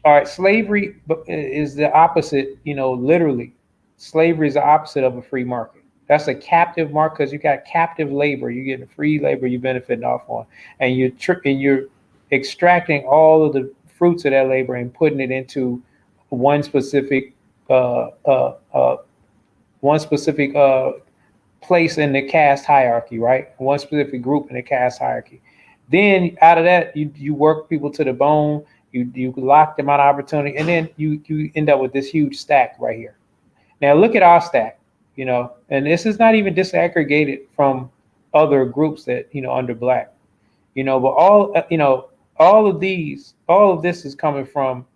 all right, slavery is the opposite, literally. Slavery is the opposite of a free market. That's a captive market because you got captive labor. You're getting free labor you're benefiting off on. And you're extracting all of the fruits of that labor and putting it into one specific place in the caste hierarchy, right? One specific group in the caste hierarchy. Then out of that, you work people to the bone You lock them out of opportunity, and then you end up with this huge stack right here. Now look at our stack, you know, and this is not even disaggregated from other groups that, you know, under black, you know, but all, you know, all of this is coming from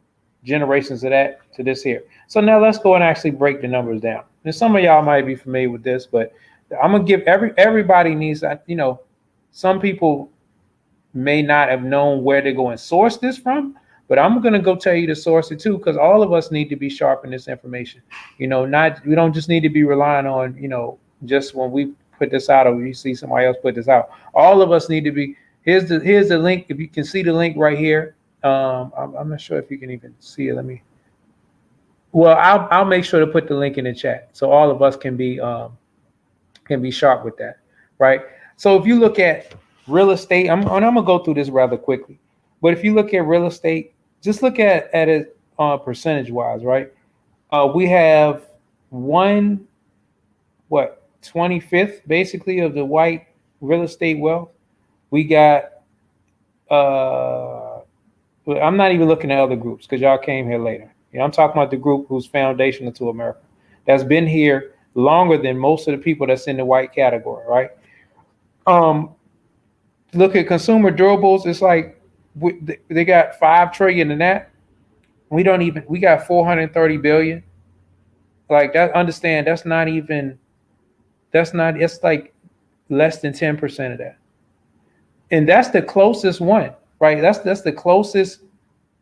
generations of that to this here. So now let's go and actually break the numbers down. And some of y'all might be familiar with this, but I'm gonna give everybody needs, you know, some people may not have known where to go and source this from, but I'm gonna go tell you to source it too, because all of us need to be sharp in this information. You know, we don't just need to be relying on, you know, just when we put this out or you see somebody else put this out. All of us need to be. Here's the link. If you can see the link right here. I'm not sure if you can even see it. Well, I'll make sure to put the link in the chat so all of us can be sharp with that, right? So if you look at real estate, I'm gonna go through this rather quickly, but if you look at real estate, just look at it percentage wise, right? We have 25th basically of the white real estate wealth. We got I'm not even looking at other groups because y'all came here later. You know, I'm talking about the group who's foundational to America, that's been here longer than most of the people that's in the white category, right? Look at consumer durables. It's like they got 5 trillion in that. We got 430 billion. Like that, understand it's like less than 10% of that. And that's the closest one, right? That's the closest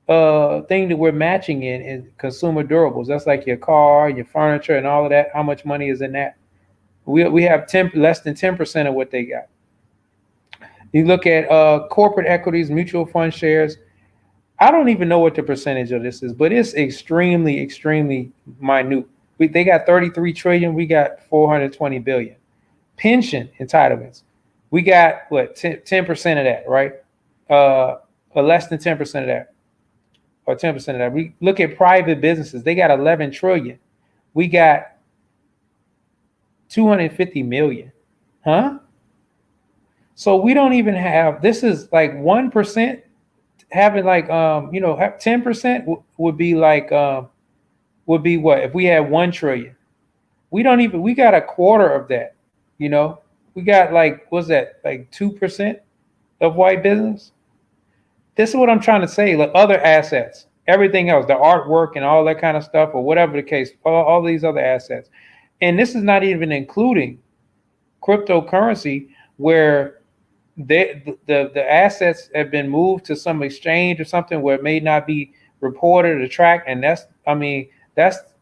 thing that we're matching in consumer durables. That's like your car, your furniture, and all of that. How much money is in that? We have less than 10% of what they got. You look at corporate equities, mutual fund shares. I don't even know what the percentage of this is, but it's extremely, extremely minute. They got 33 trillion. We got 420 billion. Pension entitlements. We got what 10% of that, right? Or less than 10% of that, or 10% of that. We look at private businesses. They got 11 trillion. We got 250 million, huh? So we don't even have. This is like 1%. Having like 10% would be like would be what if we had 1 trillion. We got a quarter of that. You know, we got like, what's that, like 2% of white business? This is what I'm trying to say. Like other assets, everything else, the artwork and all that kind of stuff, or whatever the case, all these other assets. And this is not even including cryptocurrency, where the assets have been moved to some exchange or something where it may not be reported or tracked. And that's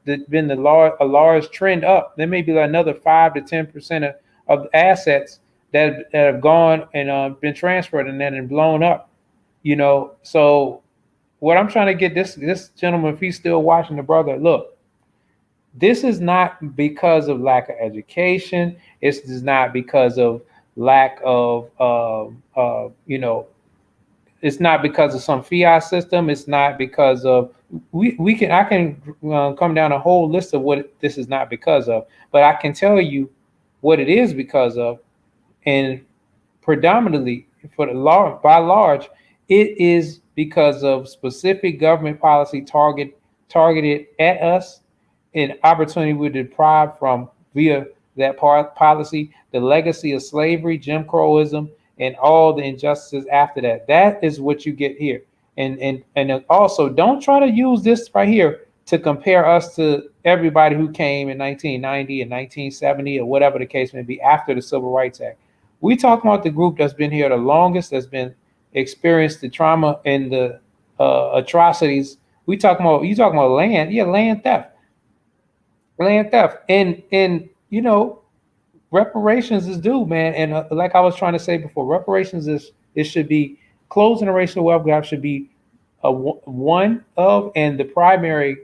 been a large trend up. There may be like another 5 to 10% of assets that have gone and been transferred and then blown up. You know, so what I'm trying to get this gentleman, if he's still watching, the brother, look, this is not because of lack of education. This is not because of lack of it's not because of some fiat system. It's not because of I can come down a whole list of what this is not because of, but I can tell you what it is because of, and predominantly by large, it is because of specific government policy targeted at us, and opportunity we're deprived from via that policy, the legacy of slavery, Jim Crowism, and all the injustices after that. That is what you get here. And also, don't try to use this right here to compare us to everybody who came in 1990 and 1970 or whatever the case may be after the Civil Rights Act. We talking about the group that's been here the longest, that's been experienced the trauma and the atrocities. You talking about land, land theft, and you know, reparations is due, man. And like I was trying to say before, reparations it should be closing the racial wealth gap should be one of and the primary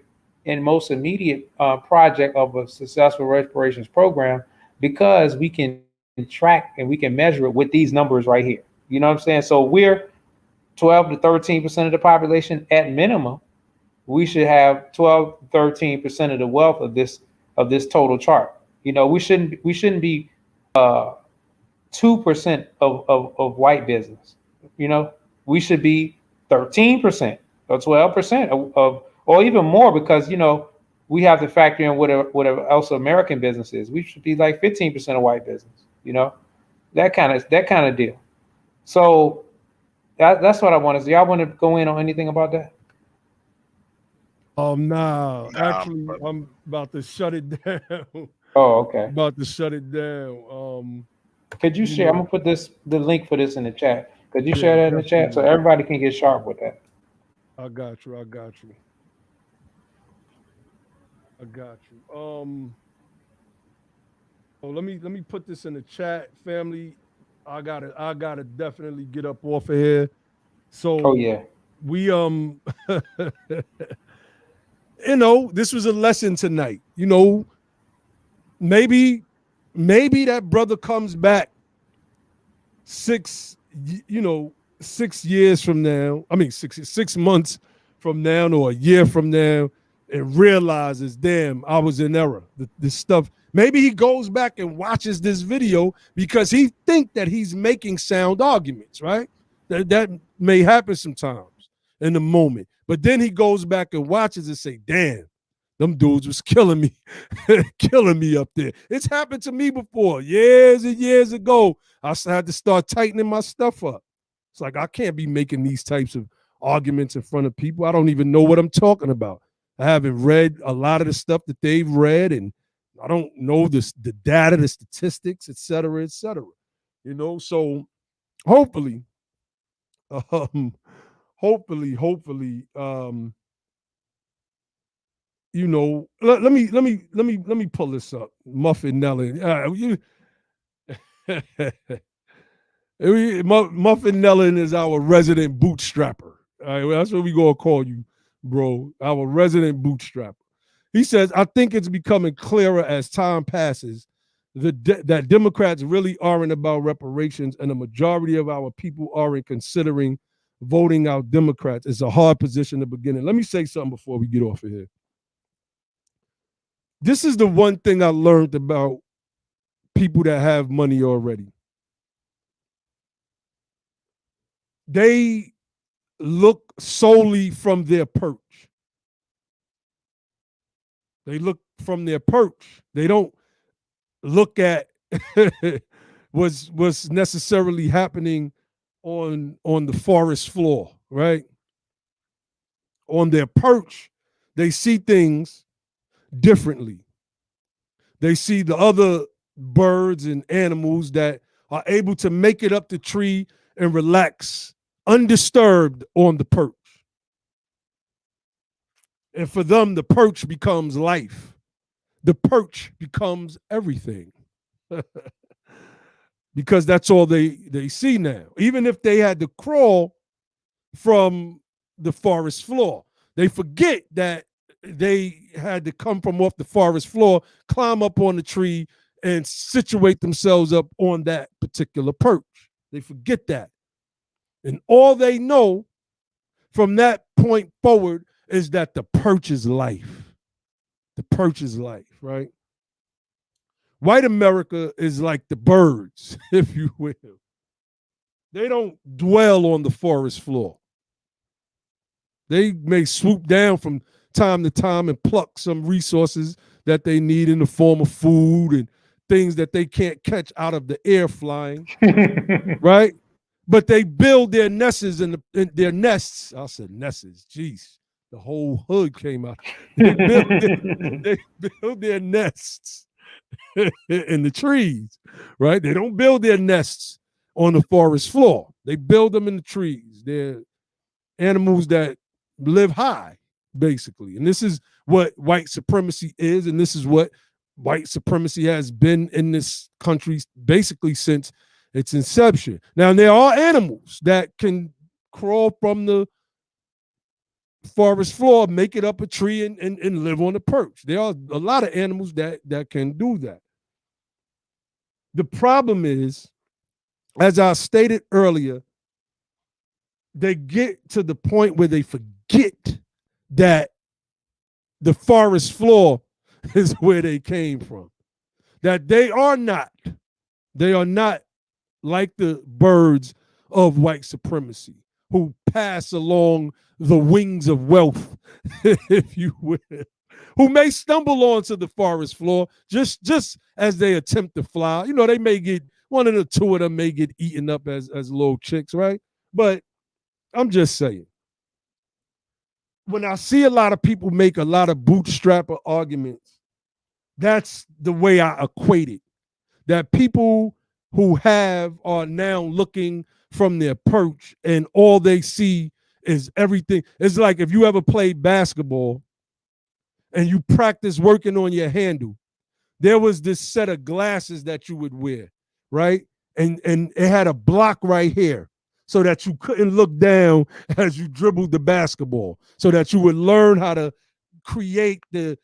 and most immediate project of a successful reparations program, because we can track and we can measure it with these numbers right here. You know what I'm saying? So we're 12 to 13% of the population at minimum. We should have 12 to 13% of the wealth of this total chart. You know, we shouldn't be 2% of white business. You know, we should be 13%. or 12% of, or even more, because we have to factor in whatever else American business is. We should be like 15% of white business, that kind of deal. So that's what I want to see. Y'all want to go in on anything about that? Nah, actually, I'm about to shut it down. Oh, okay. About to shut it down. Could you share? I'm gonna put the link for this in the chat. Could you share that in the chat so definitely. everybody can get sharp with that? I got you. Oh, let me put this in the chat, family. I gotta definitely get up off of here. So Oh yeah. we this was a lesson tonight. Maybe that brother comes back 6 years from now. I mean 6 months from now or a year from now, and realizes, damn, I was in error. This stuff. Maybe he goes back and watches this video because he think that he's making sound arguments, right? That may happen sometimes in the moment. But then he goes back and watches and say, damn, them dudes was killing me, killing me up there. It's happened to me before, years and years ago. I had to start tightening my stuff up. It's like, I can't be making these types of arguments in front of people. I don't even know what I'm talking about. I haven't read a lot of the stuff that they've read, and I don't know the data, the statistics, et cetera, et cetera. So hopefully, let me pull this up. Muffin Nellen. Muffin Nellen is our resident bootstrapper. All right, that's what we gonna call you, bro. Our resident bootstrapper. He says, I think it's becoming clearer as time passes that Democrats really aren't about reparations, and the majority of our people aren't considering voting out Democrats. It's a hard position to begin in. Let me say something before we get off of here. This is the one thing I learned about people that have money already. They look solely from their perch. They look from their perch. They don't look at what's necessarily happening on the forest floor, right? On their perch, they see things differently. They see the other birds and animals that are able to make it up the tree and relax undisturbed on the perch. And for them, the perch becomes life. The perch becomes everything. Because that's all they see now. Even if they had to crawl from the forest floor, they forget that they had to come from off the forest floor, climb up on the tree, and situate themselves up on that particular perch. They forget that. And all they know from that point forward is that the perch is life. The perch is life, right? White America is like the birds, if you will. They don't dwell on the forest floor. They may swoop down from time to time and pluck some resources that they need in the form of food and things that they can't catch out of the air flying, right? But they build their nests in their nests. I said nests, jeez. The whole hood came out. They build their nests in the trees, right? They don't build their nests on the forest floor. They build them in the trees. They're animals that live high, basically. And this is what white supremacy is, and this is what white supremacy has been in this country basically since its inception. Now, there are animals that can crawl from the forest floor, make it up a tree, and live on the perch. There are a lot of animals that can do that. The problem is, as I stated earlier, they get to the point where they forget that the forest floor is where they came from. That they are not like the birds of white supremacy. who pass along the wings of wealth, if you will, who may stumble onto the forest floor just as they attempt to fly. You know, they may get, one of the two of them may get eaten up as little chicks, right? But I'm just saying, when I see a lot of people make a lot of bootstrapper arguments, that's the way I equate it. That people who have are now looking from their perch and all they see is everything. It's like if you ever played basketball and you practice working on your handle, there was this set of glasses that you would wear, right? And it had a block right here so that you couldn't look down as you dribbled the basketball, so that you would learn how to create the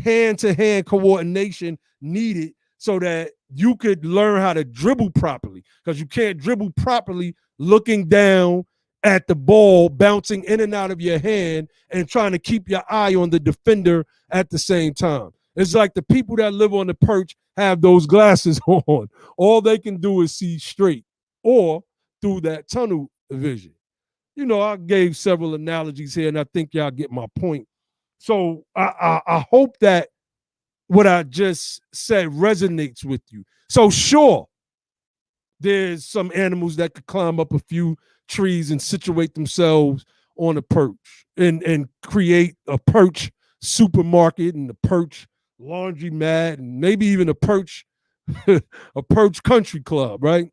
hand-to-hand coordination needed so that you could learn how to dribble properly, because you can't dribble properly looking down at the ball bouncing in and out of your hand and trying to keep your eye on the defender at the same time. It's like the people that live on the perch have those glasses on. All they can do is see straight or through that tunnel vision. You know, I gave several analogies here, and I think y'all get my point. So I hope that what I just said resonates with you. So sure, there's some animals that could climb up a few trees and situate themselves on a perch and create a perch supermarket and a perch laundromat and maybe even a perch country club, right?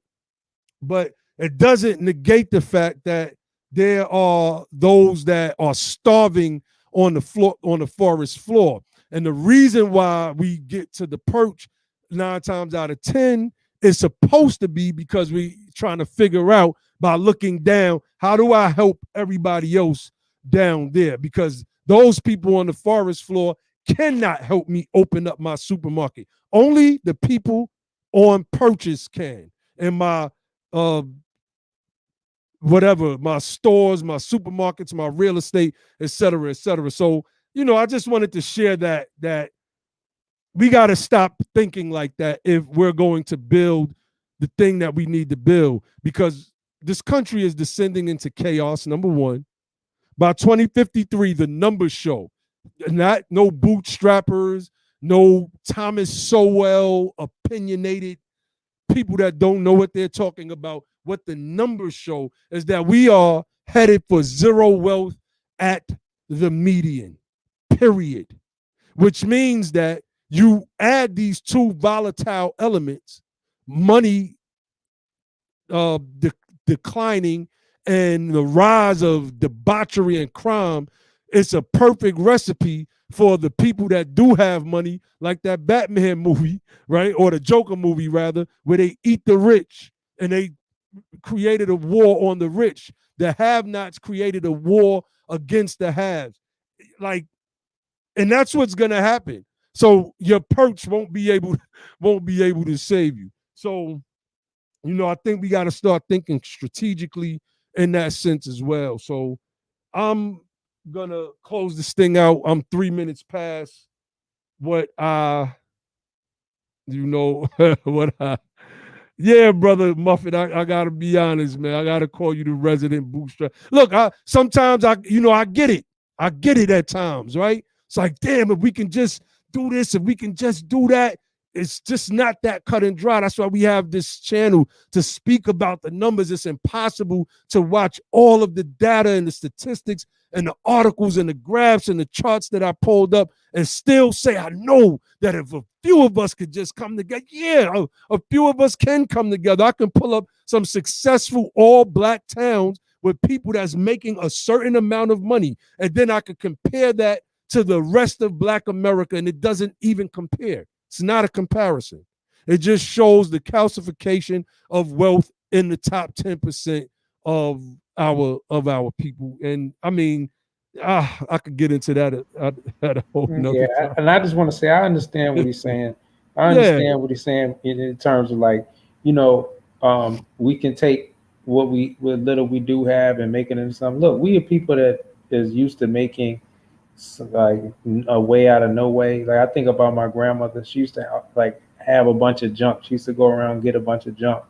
But it doesn't negate the fact that there are those that are starving on the floor, on the forest floor. And the reason why we get to the perch 9 times out of 10 is supposed to be because we trying to figure out, by looking down, how do I help everybody else down there? Because those people on the forest floor cannot help me open up my supermarket. Only the people on perches can. And my whatever, my stores, my supermarkets, my real estate, et cetera, et cetera. So, you know, I just wanted to share that we got to stop thinking like that if we're going to build the thing that we need to build, because this country is descending into chaos, number one. By 2053, the numbers show, no bootstrappers, no Thomas Sowell opinionated people that don't know what they're talking about. What the numbers show is that we are headed for zero wealth at the median, period. Which means that you add these two volatile elements, money declining and the rise of debauchery and crime. It's a perfect recipe for the people that do have money, like that Batman movie, right? Or the Joker movie, rather, where they eat the rich and they created a war on the rich. The have-nots created a war against the haves. Like, and that's what's gonna happen. So your perch won't be able to save you. So, you know, I think we got to start thinking strategically in that sense as well. So I'm gonna close this thing out. I'm 3 minutes past what yeah, brother Muffet, I gotta be honest, man. I gotta call you the resident bootstrap. Look, sometimes I get it. I get it at times, right? It's like, damn, if we can just do this, if we can just do that, it's just not that cut and dry. That's why we have this channel to speak about the numbers. It's impossible to watch all of the data and the statistics and the articles and the graphs and the charts that I pulled up and still say, I know that if a few of us could just come together, yeah, a few of us can come together. I can pull up some successful all black towns with people that's making a certain amount of money. And then I could compare that to the rest of Black America, and it doesn't even compare. It's not a comparison. It just shows the calcification of wealth in the top 10% of our people. And I mean, I could get into that at a whole nother time. And I just want to say, I understand what he's saying. I understand what he's saying in terms of, like, you know, we can take what little we do have and make it into something. Look, we are people that is used to making like a way out of no way. Like, I think about my grandmother. She used to have a bunch of junk. She used to go around and get a bunch of junk.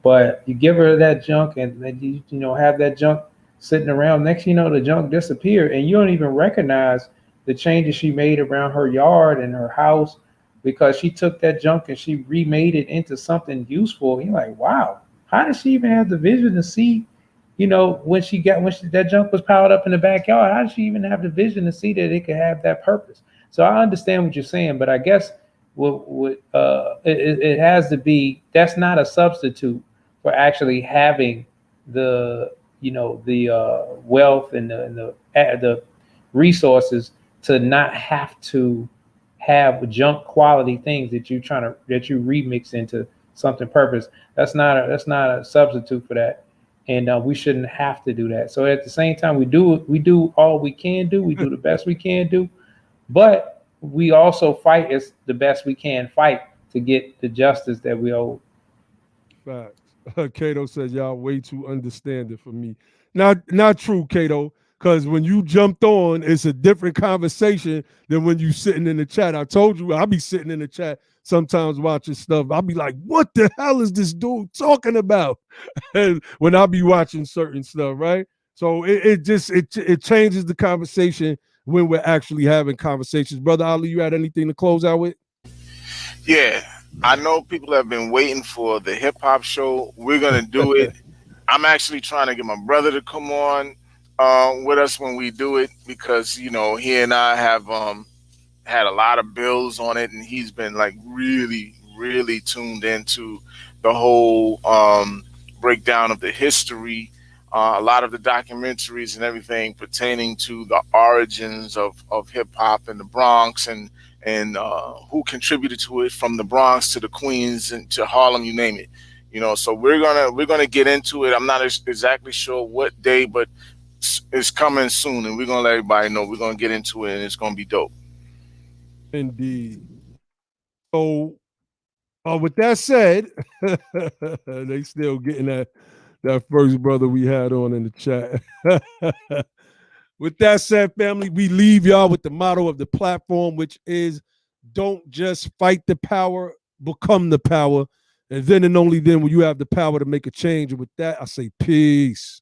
But you give her that junk and then you know have that junk, sitting around. Next, you know, the junk disappeared, and you don't even recognize the changes she made around her yard and her house, because she took that junk and she remade it into something useful. And you're like, wow, how did she even have the vision to see, you know, that junk was piled up in the backyard? How did she even have the vision to see that it could have that purpose? So I understand what you're saying, but I guess it has to be, that's not a substitute for actually having the, you know, the wealth and the resources to not have to have junk quality things that you remix into something purpose. That's not a substitute for that, and we shouldn't have to do that. So at the same time, we do all we can do. We do the best we can do, but we also fight as the best we can fight to get the justice that we owe. Facts. Cato said, y'all way too understanding for me. Not true, Cato. Because when you jumped on, it's a different conversation than when you sitting in the chat. I told you, I'll be sitting in the chat sometimes watching stuff. I'll be like, what the hell is this dude talking about? And when I'll be watching certain stuff, right? So it changes the conversation when we're actually having conversations. Brother Ali, you had anything to close out with? Yeah, I know people have been waiting for the hip hop show. We're going to do it. I'm actually trying to get my brother to come on with us when we do it, because, you know, he and I have had a lot of bills on it, and he's been like really, really tuned into the whole breakdown of the history, a lot of the documentaries and everything pertaining to the origins of hip hop in the Bronx, and who contributed to it, from the Bronx to the Queens and to Harlem, you name it. You know, so we're gonna get into it. I'm not exactly sure what day, but it's coming soon, and we're gonna let everybody know. We're gonna get into it, and it's gonna be dope. Indeed. So, with that said, they still getting that first brother we had on in the chat. With that said, family, we leave y'all with the motto of the platform, which is, don't just fight the power, become the power. And then and only then will you have the power to make a change. And with that, I say peace.